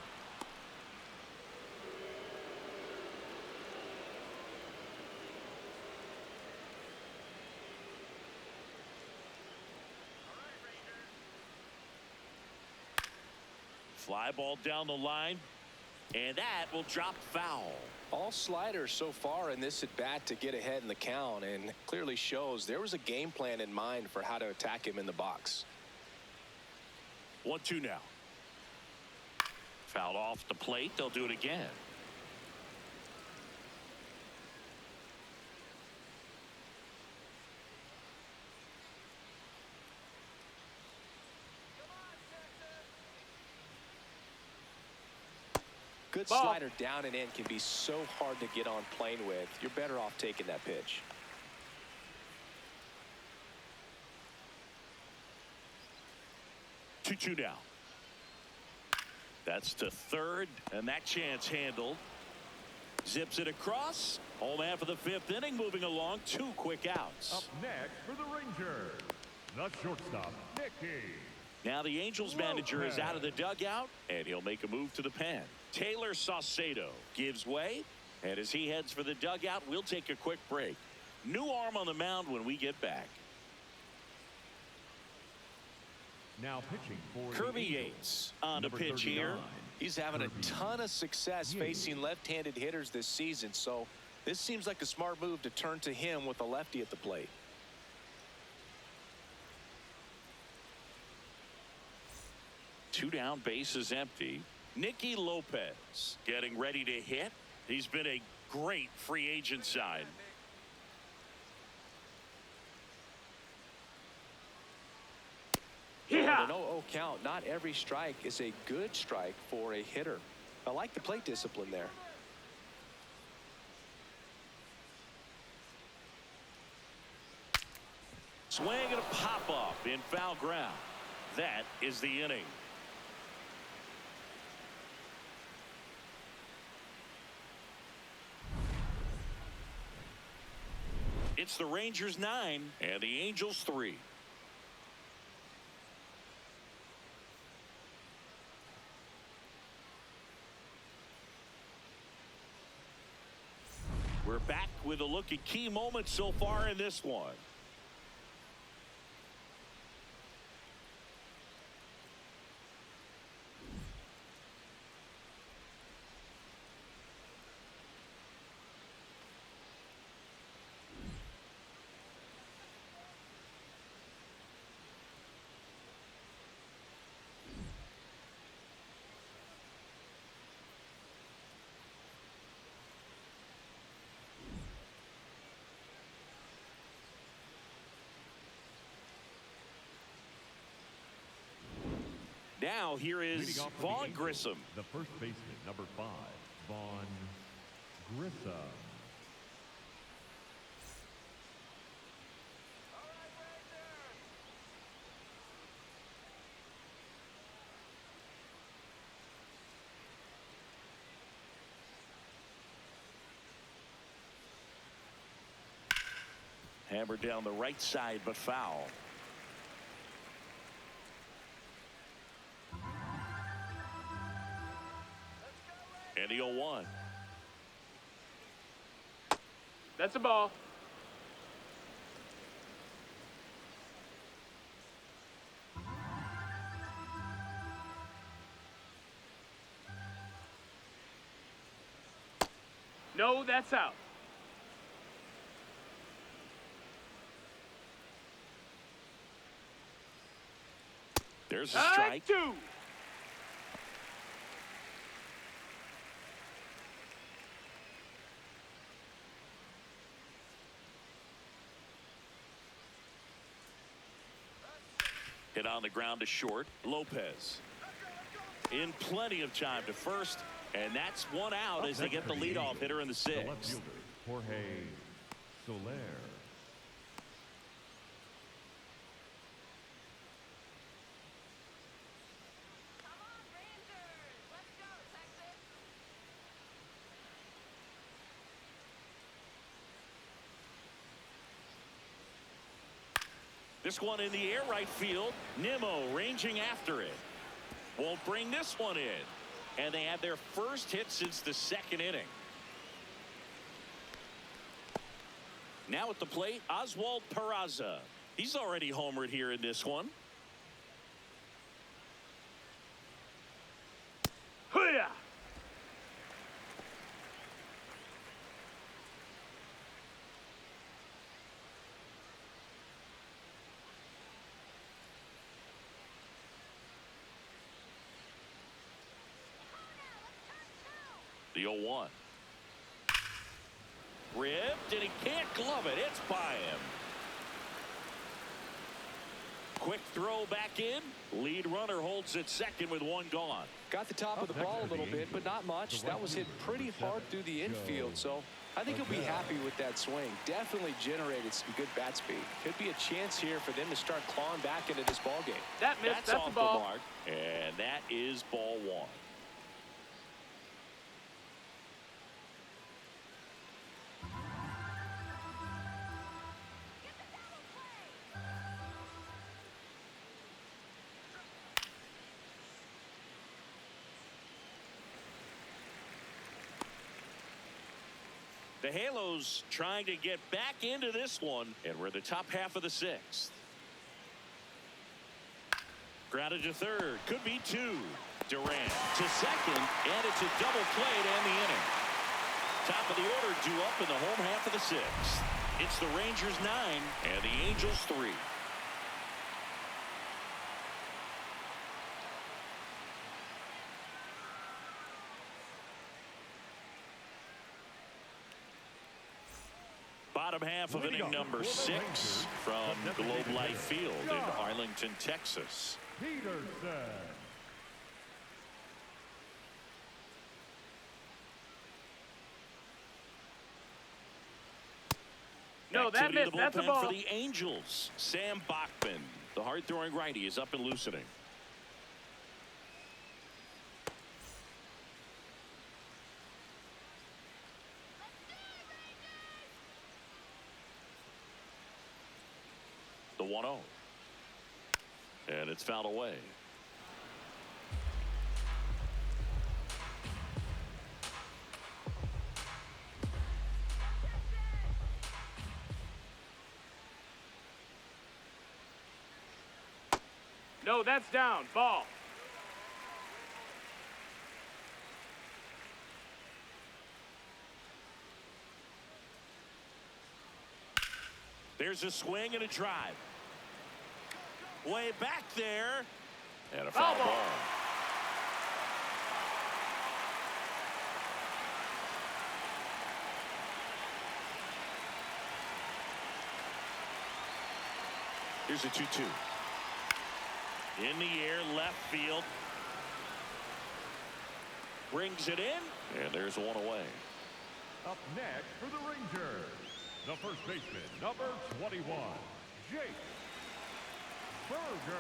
S1: Fly ball down the line, and that will drop foul.
S4: All sliders so far in this at bat to get ahead in the count, and clearly shows there was a game plan in mind for how to attack him in the box.
S1: 1-2 now. Fouled off the plate. They'll do it again.
S4: Good slider down and in can be so hard to get on plane with. You're better off taking that pitch.
S1: Two now. That's to third, and that chance handled. Zips it across. Home half of the fifth inning, moving along. 2 quick outs.
S2: Up next for the Rangers, the shortstop, Nicky.
S1: Now the Angels manager is out of the dugout, and he'll make a move to the pen. Taylor Saucedo gives way, and as he heads for the dugout, we'll take a quick break. New arm on the mound when we get back.
S2: Now pitching for
S1: Kirby Yates on the pitch here.
S4: He's having a ton of success facing left-handed hitters this season, so this seems like a smart move to turn to him with a lefty at the plate.
S1: Two down, bases empty. Nicky Lopez getting ready to hit. He's been a great free agent sign.
S4: Yeah. An 0-0 count. Not every strike is a good strike for a hitter. I like the plate discipline there.
S1: Swing and a pop up in foul ground. That is the inning. It's the Rangers 9 and the Angels 3. We're back with a look at key moments so far in this one. Now here is Vaughn Grissom.
S2: The first baseman, number 5, Vaughn Grissom.
S1: Hammered down the right side, but foul. And the 0-1.
S5: That's a ball. No, that's out.
S1: There's a strike.
S5: 2.
S1: Hit on the ground to short. Lopez in plenty of time to first, and that's one out as they get the leadoff hitter in the
S2: The left
S1: sixth.
S2: fielder, Jorge Soler.
S1: This one in the air right field. Nimmo ranging after it. Won't bring this one in. And they had their first hit since the second inning. Now at the plate, Oswald Peraza. He's already homered here in this one.
S5: Hoo-yah!
S1: The 0-1. Ripped, and he can't glove it. It's by him. Quick throw back in. Lead runner holds at second with one gone.
S3: Got the top of the ball a little bit, but not much. That was hit pretty hard through the infield, so I think he'll be happy with that swing. Definitely generated some good bat speed. Could be a chance here for them to start clawing back into this ball game.
S5: That missed. That's
S1: off
S5: the ball.
S1: the mark, and that is ball one. The Halos trying to get back into this one, and we're in the top half of the sixth. Grounded to third, could be two. Durant to second, and it's a double play to end the inning. Top of the order due up in the home half of the sixth. It's the Rangers 9 and the Angels 3. Bottom half of inning number 6 from Globe Life Field in Arlington, Texas.
S2: Peterson.
S5: No, that
S1: Activity in
S5: missed.
S1: the
S5: That's a
S1: bullpen
S5: ball.
S1: for the Angels. Sam Bachman, the hard-throwing righty, is up and loosening. The 1-0. And it's fouled away.
S5: No, that's down. Ball.
S1: There's a swing and a drive. Way back there. And a foul ball. Here's a 2-2. In the air, left field. Brings it in, and there's one away.
S2: Up next for the Rangers, the first baseman, number 21, Jake Burger.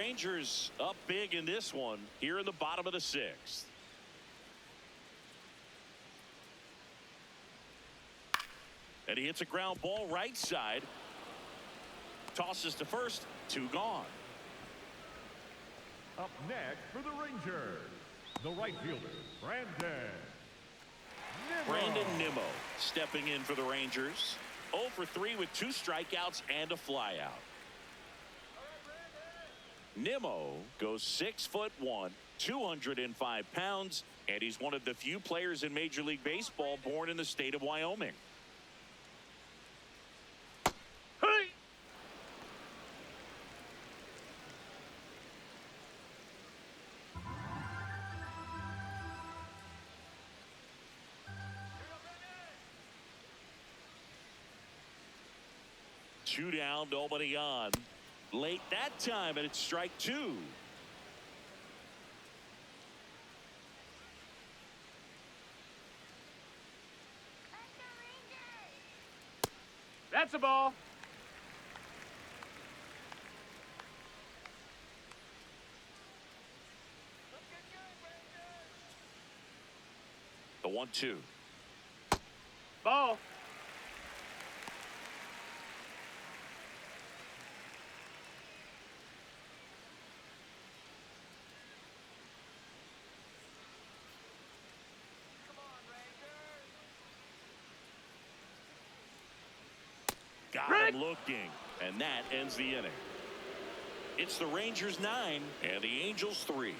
S1: Rangers up big in this one here in the bottom of the 6th. And he hits a ground ball right side. Tosses to first. 2 gone.
S2: Up next for the Rangers, the right fielder,
S1: Brandon Nimmo stepping in for the Rangers. 0 for 3 with 2 strikeouts and a flyout. Nimmo goes 6'1", 205 pounds, and he's one of the few players in Major League Baseball born in the state of Wyoming.
S5: Hey!
S1: Two down, nobody on. Late that time, and it's strike 2.
S5: That's a ball.
S1: The 1-2.
S5: Ball.
S1: Got him looking, and that ends the inning. It's the Rangers 9 and the Angels 3.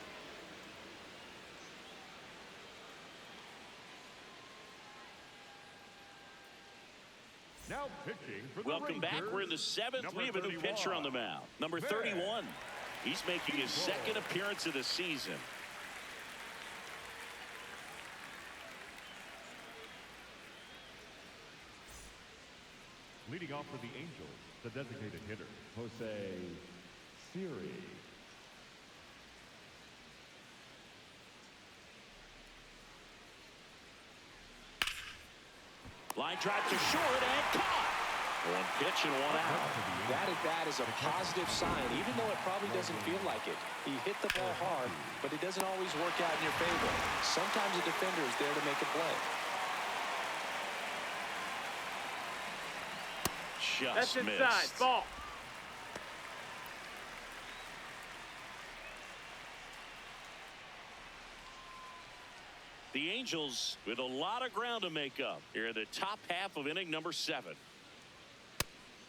S2: Now pitching for the
S1: Welcome back.
S2: Rangers,
S1: We're in the 7th.
S2: number
S1: We have a new
S2: 31,
S1: pitcher on the mound. Number 31. He's making his second appearance of the season.
S2: Leading off for the Angels, the designated hitter, Jose Siri.
S1: Line drive to short and caught. 1 pitch and 1 out.
S4: That at bat is a positive sign, even though it probably doesn't feel like it. He hit the ball hard, but it doesn't always work out in your favor. Sometimes a defender is there to make a play.
S1: Just
S5: That's inside.
S1: missed.
S5: Ball.
S1: The Angels with a lot of ground to make up here in the top half of inning number 7.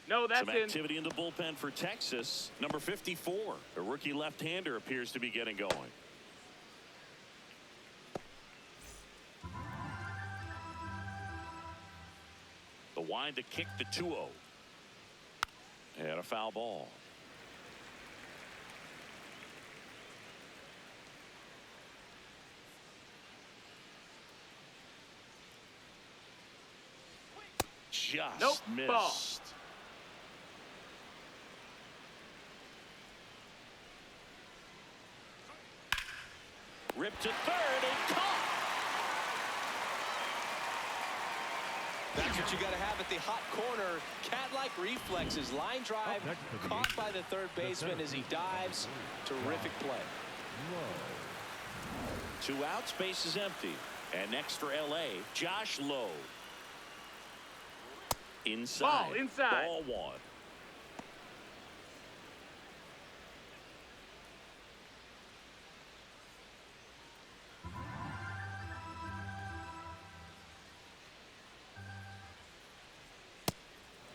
S5: No, that's
S1: Some
S5: in.
S1: activity in the bullpen for Texas. Number 54, a rookie left-hander, appears to be getting going. The wind to kick the 2-0. And a foul ball. Just
S5: Nope,
S1: missed.
S5: ball.
S1: Ripped to third and caught.
S4: That's what you got to have at the hot corner. Cat-like reflexes. Line drive caught by the third baseman as he dives. Terrific play.
S1: 2 outs, base is empty. And next for LA, Josh Lowe. Inside.
S5: Ball inside.
S1: Ball 1.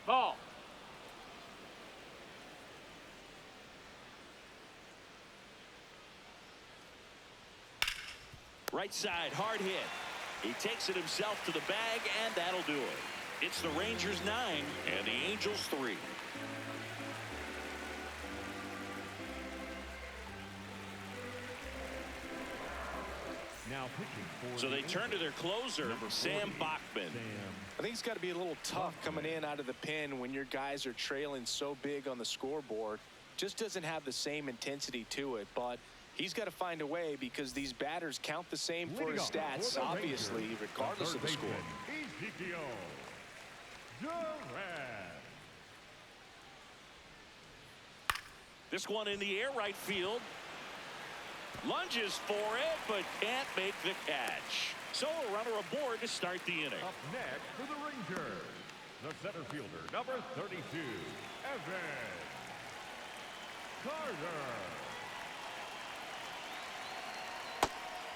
S5: Ball.
S1: Right side, hard hit. He takes it himself to the bag, and that'll do it. It's the Rangers 9 and the Angels 3.
S2: Now pitching for
S1: So
S2: the
S1: they turn to their closer,
S2: Number
S1: Sam
S2: 40,
S1: Bachman.
S4: I think it's got to be a little tough coming in out of the pen when your guys are trailing so big on the scoreboard. Just doesn't have the same intensity to it, but he's got to find a way because these batters count the same for his stats, obviously, regardless of the score.
S2: Ezekiel Duran.
S1: This one in the air, right field. Lunges for it, but can't make the catch. So a runner aboard to start the inning.
S2: Up next for the Rangers, the center fielder, number 32, Evan Carter.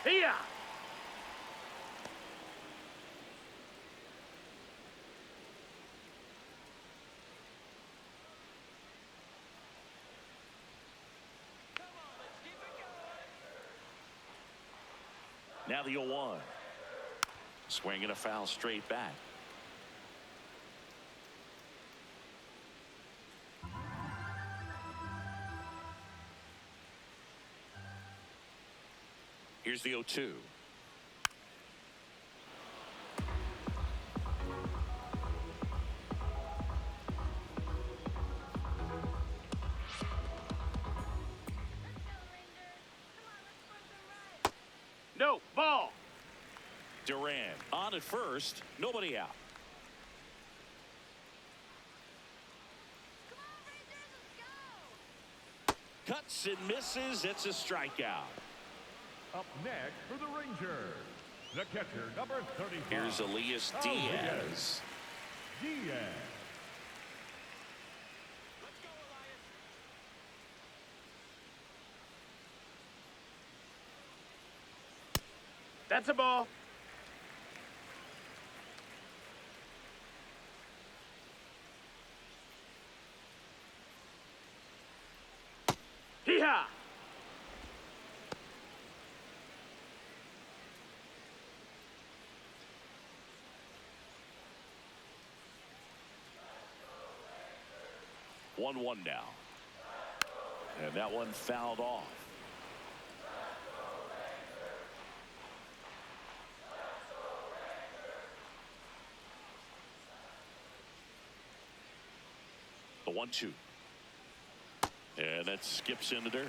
S5: Here.
S1: Now the 0-1. Swinging a foul straight back. Here's the 0-2.
S5: No, ball.
S1: Duran on at first, nobody out. Cuts and misses. It's a strikeout.
S2: Up next for the Rangers, the catcher, number 35.
S1: Here's Elias Diaz.
S2: Diaz.
S5: That's a ball. Hee-haw.
S1: One now. And that one fouled off. The 1-2. And that skips in the dirt.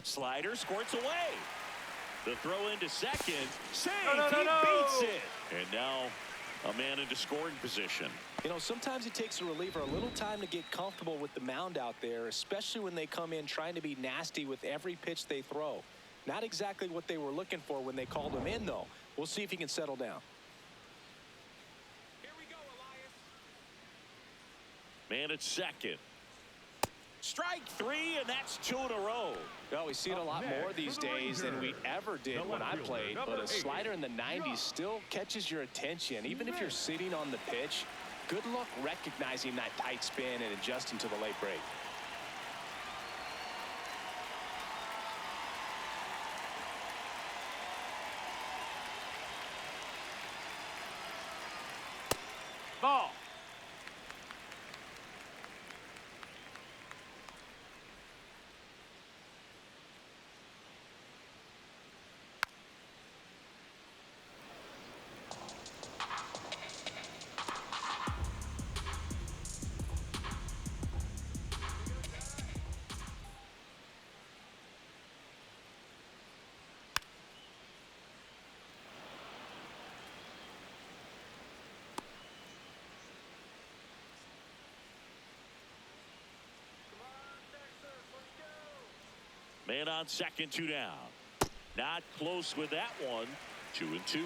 S1: Slider squirts away. The throw into second. Save.
S5: No.
S1: He beats it. And now a man into scoring position.
S4: You know, sometimes it takes a reliever a little time to get comfortable with the mound out there, especially when they come in trying to be nasty with every pitch they throw. Not exactly what they were looking for when they called him in, though. We'll see if he can settle down.
S5: Here we go, Elias.
S1: Man at second. Strike three, and that's 2 in a row.
S4: Well, we see it a lot more these days than we ever did when I played, but a slider in the 90s still catches your attention. Even if you're sitting on the pitch, good luck recognizing that tight spin and adjusting to the late break.
S5: Ball.
S1: Man on second, 2 down. Not close with that one. 2-2.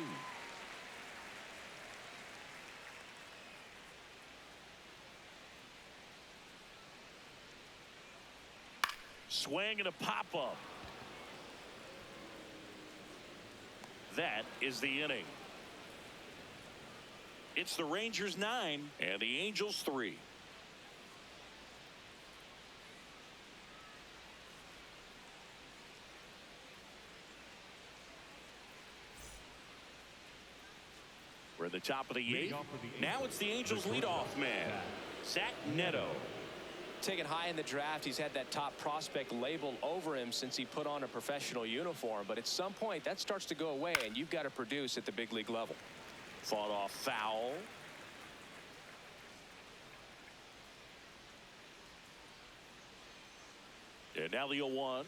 S1: Swing and a pop-up. That is the inning. It's the Rangers 9 and the Angels 3. We're at the top of the 8th. Now it's the Angels leadoff man, Zach Neto.
S4: Taken high in the draft, he's had that top prospect label over him since he put on a professional uniform. But at some point, that starts to go away, and you've got to produce at the big league level.
S1: Fought off foul. And now the 0-1.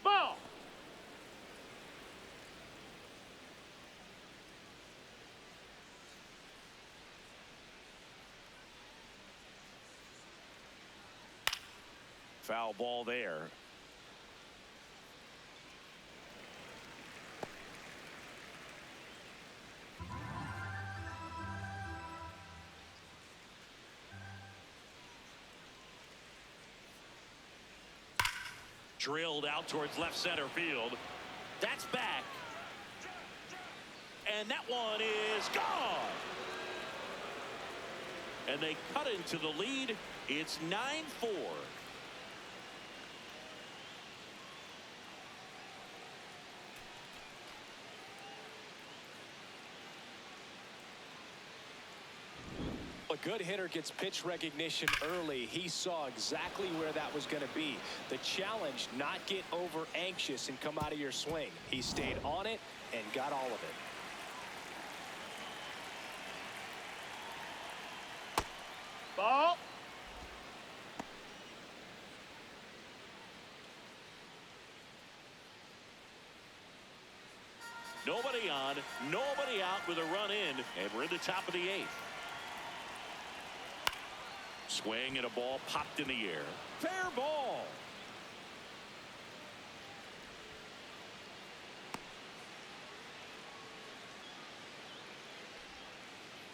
S5: Ball.
S1: Foul ball there. Drilled out towards left center field. That's back. And that one is gone. And they cut into the lead. It's 9-4.
S4: A good hitter gets pitch recognition early. He saw exactly where that was going to be. The challenge, not get over anxious and come out of your swing. He stayed on it and got all of it.
S5: Ball.
S1: Nobody on, nobody out with a run in, and we're in the top of the 8th. Swing and a ball popped in the air. Fair ball.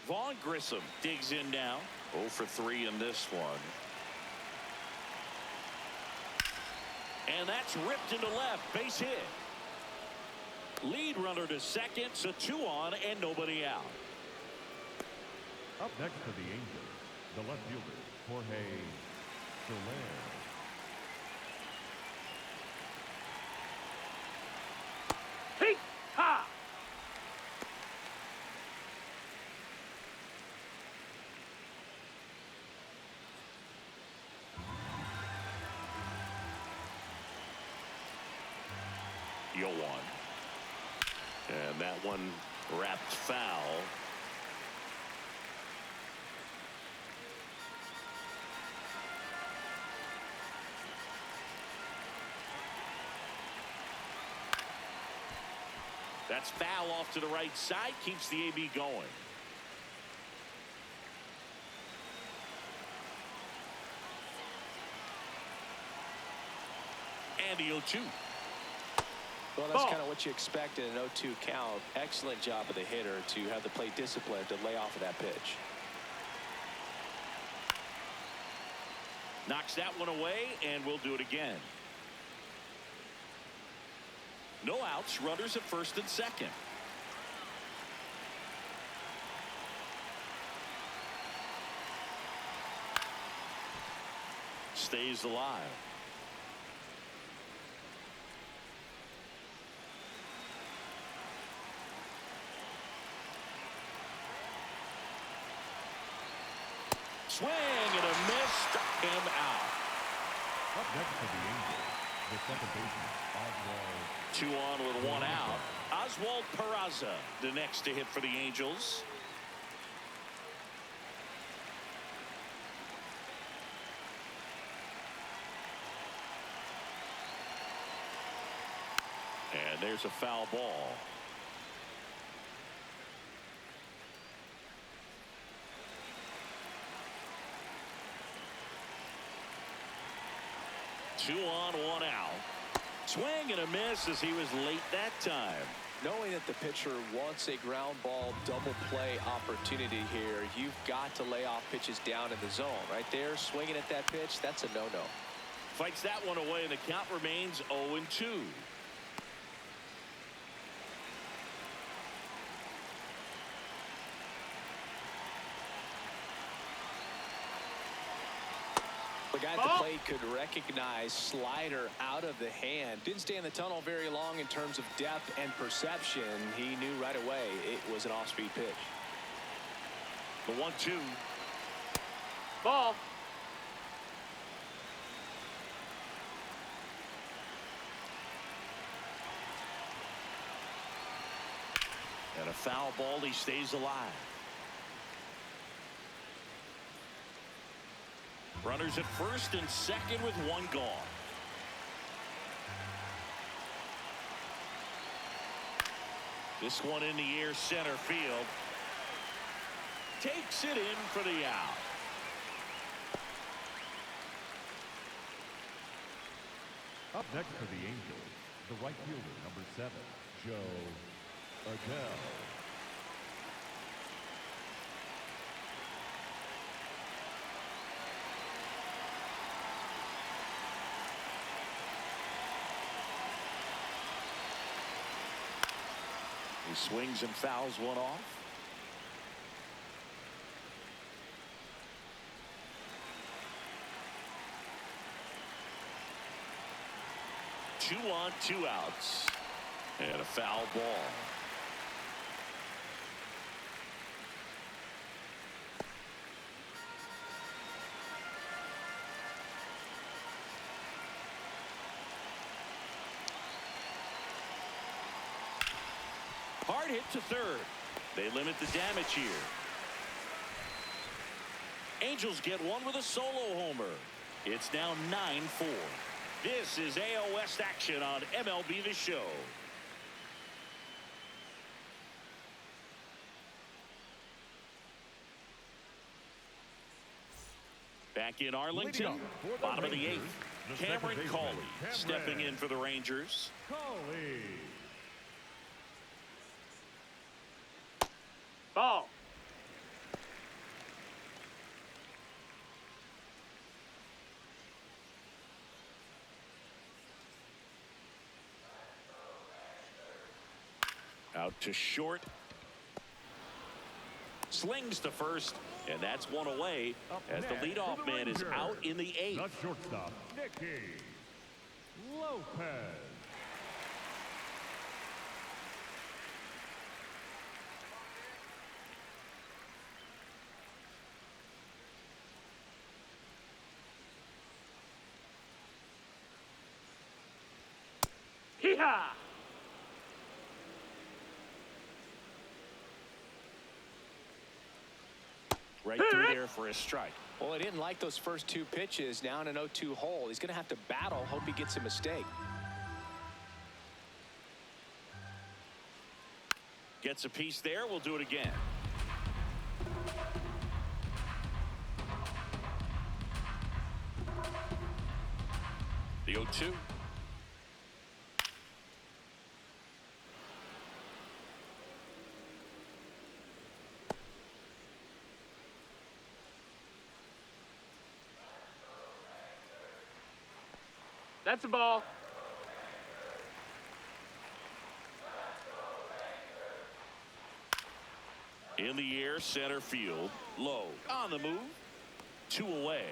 S1: Vaughn Grissom digs in now. 0 for 3 in this one. And that's ripped into left. Base hit. Lead runner to second, so 2 on and nobody out.
S2: Up next for the Angels, the left fielder, Jorge Soler.
S5: Heat. Ha.
S1: Yo one. And that one wrapped foul. That's foul off to the right side. Keeps the AB going. And the 0-2.
S4: Well, that's kind of what you expect in an 0-2 count. Excellent job of the hitter to have the plate discipline to lay off of that pitch.
S1: Knocks that one away, and we'll do it again. No outs, runners at first and second. Stays alive. Swing and a miss, struck him out.
S2: Up next for the Angels, the second baseman, Oswald.
S1: 2 on with 1 out. Oswald Peraza, the next to hit for the Angels. And there's a foul ball. Two on, 1 out. Swing and a miss as he was late that time.
S4: Knowing that the pitcher wants a ground ball double play opportunity here, you've got to lay off pitches down in the zone. Right there, swinging at that pitch, that's a no-no.
S1: Fights that one away, and the count remains 0-2.
S4: The guy at the plate could recognize slider out of the hand. Didn't stay in the tunnel very long in terms of depth and perception. He knew right away it was an off-speed pitch.
S1: The 1-2.
S5: Ball.
S1: And a foul ball. He stays alive. Runners at first and second with 1 gone. This one in the air, center field. Takes it in for the out.
S2: Up next for the Angels, the right fielder, number 7, Joe Adele.
S1: He swings and fouls one off. Two on, 2 outs. And a foul ball. Hard hit to third. They limit the damage here. Angels get one with a solo homer. It's now 9-4. This is AL West action on MLB The Show. Back in Arlington, bottom of the 8th, Cameron Cawley stepping in for the Rangers.
S2: Cawley.
S5: Ball.
S1: Out to short. Slings to first, and that's one away as the leadoff man is out in the 8th.
S2: The shortstop, Nicky Lopez.
S5: Hee-haw!
S1: Right through there for a strike.
S4: Well, I didn't like those first 2 pitches. Now in an 0-2 hole. He's going to have to battle. Hope he gets a mistake.
S1: Gets a piece there. We'll do it again. The 0-2.
S5: That's a ball.
S1: In the air, center field. Low. On the move. 2 away.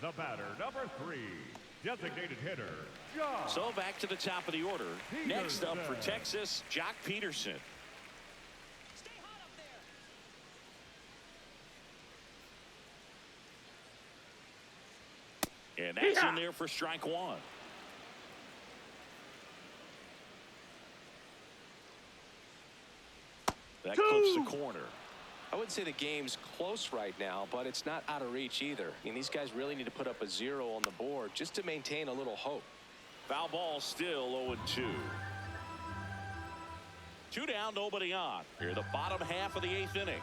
S2: The batter, number 3, designated hitter, Jock.
S1: So back to the top of the order. Next up for Texas, Jock Peterson. And that's in there for strike 1. That clips the corner.
S4: I wouldn't say the game's close right now, but it's not out of reach either. I mean, these guys really need to put up a 0 on the board just to maintain a little hope.
S1: Foul ball still 0-2. 2 down, nobody on. Here, the bottom half of the 8th inning.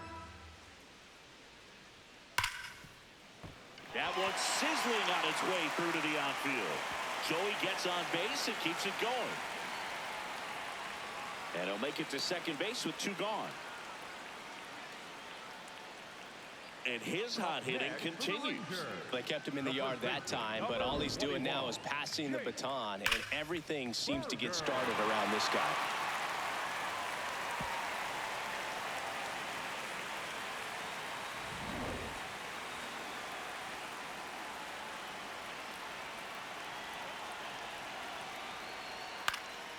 S1: That one's sizzling on its way through to the outfield. Joey gets on base and keeps it going. And he'll make it to second base with 2 gone. And his hot hitting continues.
S4: They kept him in the yard that time, but all he's doing now is passing the baton, and everything seems to get started around this guy.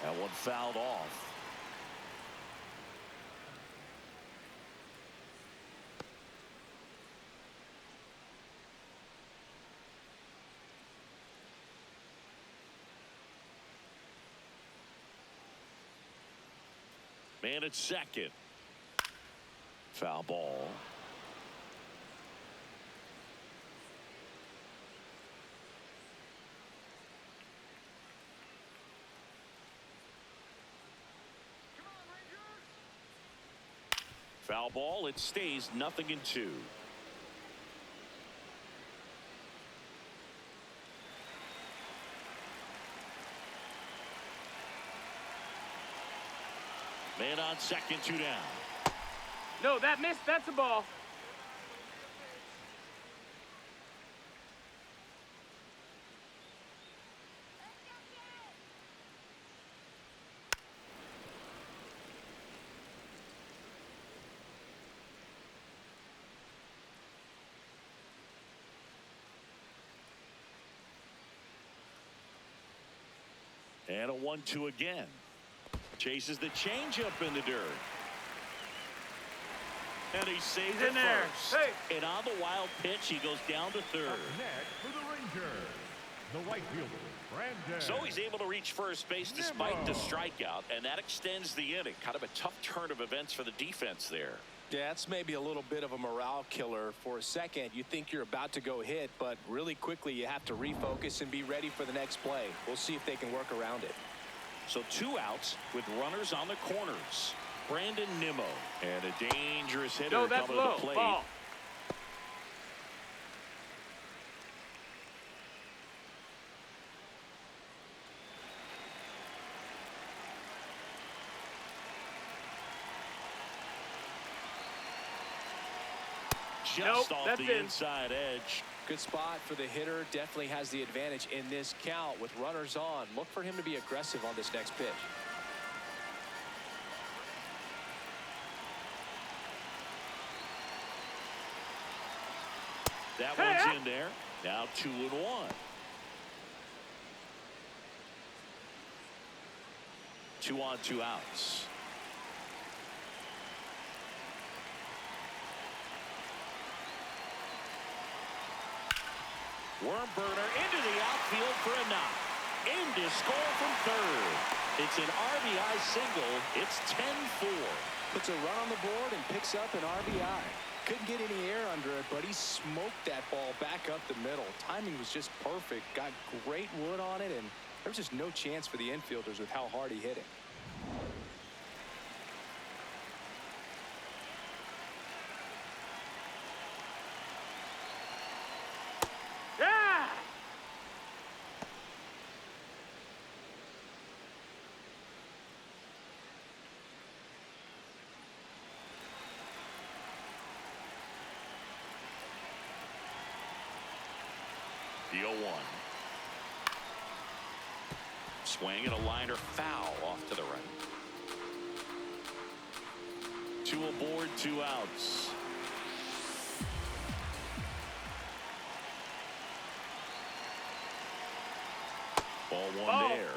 S1: That one fouled off. Man at second. Foul ball. Foul ball. It stays 0-2. Man on second, 2 down.
S5: No, that missed. That's a ball.
S1: And a 1-2 again. Chases the changeup in the dirt. And he saves it first.
S5: Hey.
S1: And on the wild pitch, he goes down to third.
S2: Up next for the Rangers, the right fielder, Brandon.
S1: So he's able to reach first base despite the strikeout, and that extends the inning. Kind of a tough turn of events for the defense there.
S3: Yeah, that's maybe a little bit of a morale killer. For a second, you think you're about to go hit, but really quickly you have to refocus and be ready for the next play. We'll see if they can work around it.
S1: So 2 outs with runners on the corners. Brandon Nimmo, and a dangerous hitter
S5: No, that's
S1: coming
S5: low.
S1: to the plate.
S5: Ball.
S1: Just
S5: Nope,
S1: off
S5: that's
S1: the
S5: in.
S1: inside edge.
S3: Good spot for the hitter. Definitely has the advantage in this count with runners on. Look for him to be aggressive on this next pitch.
S1: That one's in there. Now 2-1. Two on, 2 outs. Worm burner into the outfield for a knock. In to score from third. It's an RBI single. It's 10-4.
S3: Puts a run on the board and picks up an RBI. Couldn't get any air under it, but he smoked that ball back up the middle. Timing was just perfect. Got great wood on it, and there was just no chance for the infielders with how hard he hit it.
S5: Yeah.
S1: The 0-1. Swing and a liner foul off to the right. 2 aboard, 2 outs. Ball 1
S5: Ball.
S1: there.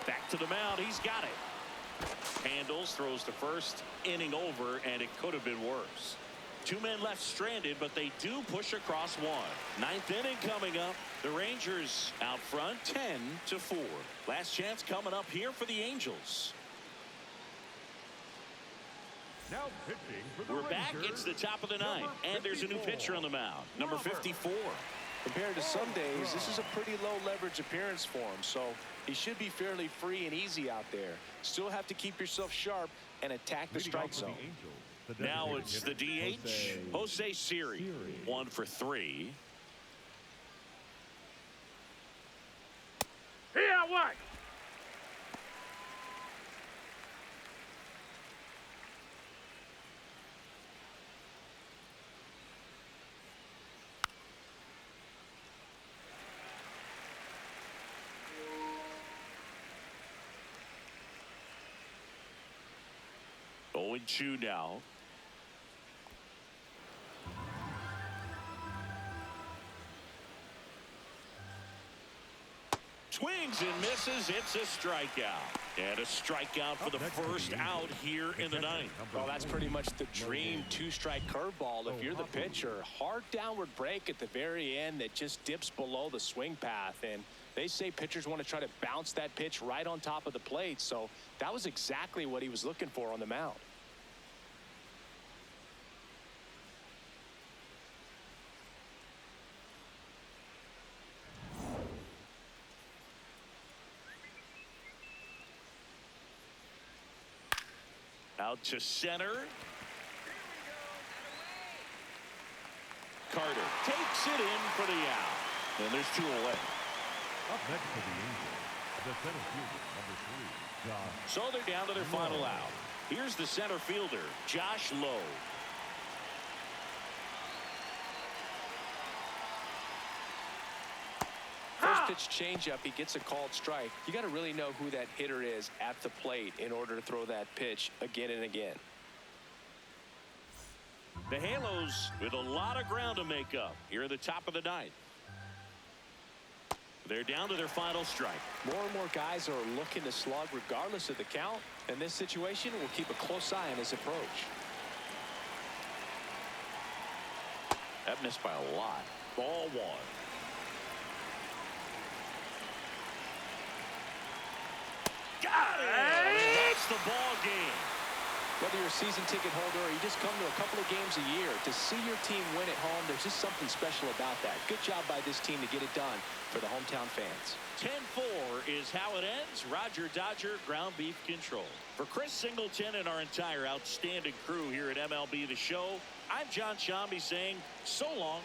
S1: Back to the mound. He's got it. Handles, throws to first, inning over, and it could have been worse. 2 men left stranded, but they do push across 1. 9th inning coming up. The Rangers out front 10-4. Last chance coming up here for the Angels.
S2: Now pitching for the
S1: We're back.
S2: Rangers,
S1: It's the top of the 9th,
S2: number
S1: and there's a new
S2: 54.
S1: pitcher on the mound, number 54.
S3: Compared to some days, this is a pretty low leverage appearance for him, so he should be fairly free and easy out there. Still have to keep yourself sharp and attack the
S2: Leading
S3: strike
S2: off for the
S3: zone.
S2: Angels, the
S1: Now
S2: designated
S1: it's the
S2: hitter,
S1: DH, Jose Siri. 1 for 3.
S5: Here, what?
S1: Oh, and 2 now. Swings and misses. It's a strikeout. And a strikeout for the first out here in the 9th.
S3: Well, that's pretty much the dream 2-strike curveball. If you're the pitcher, hard downward break at the very end that just dips below the swing path. And they say pitchers want to try to bounce that pitch right on top of the plate. So that was exactly what he was looking for on the mound.
S1: Out to center. Carter takes it in for the out. And there's 2 away.
S2: Up next for the Angels, the center fielder, number 3, Josh.
S1: So they're down to their final out. Here's the center fielder, Josh Lowe.
S4: First pitch changeup, he gets a called strike. You got to really know who that hitter is at the plate in order to throw that pitch again and again.
S1: The Halos with a lot of ground to make up here at the top of the 9th. They're down to their final strike.
S4: More and more guys are looking to slug regardless of the count. In this situation, we'll keep a close eye on his approach.
S1: That missed by a lot. Ball 1. Got it! And that's the ball game.
S4: Whether you're a season ticket holder or you just come to a couple of games a year, to see your team win at home, there's just something special about that. Good job by this team to get it done for the hometown fans.
S1: 10-4 is how it ends. Roger Dodger, ground beef control. For Chris Singleton and our entire outstanding crew here at MLB The Show, I'm John Shambi saying so long.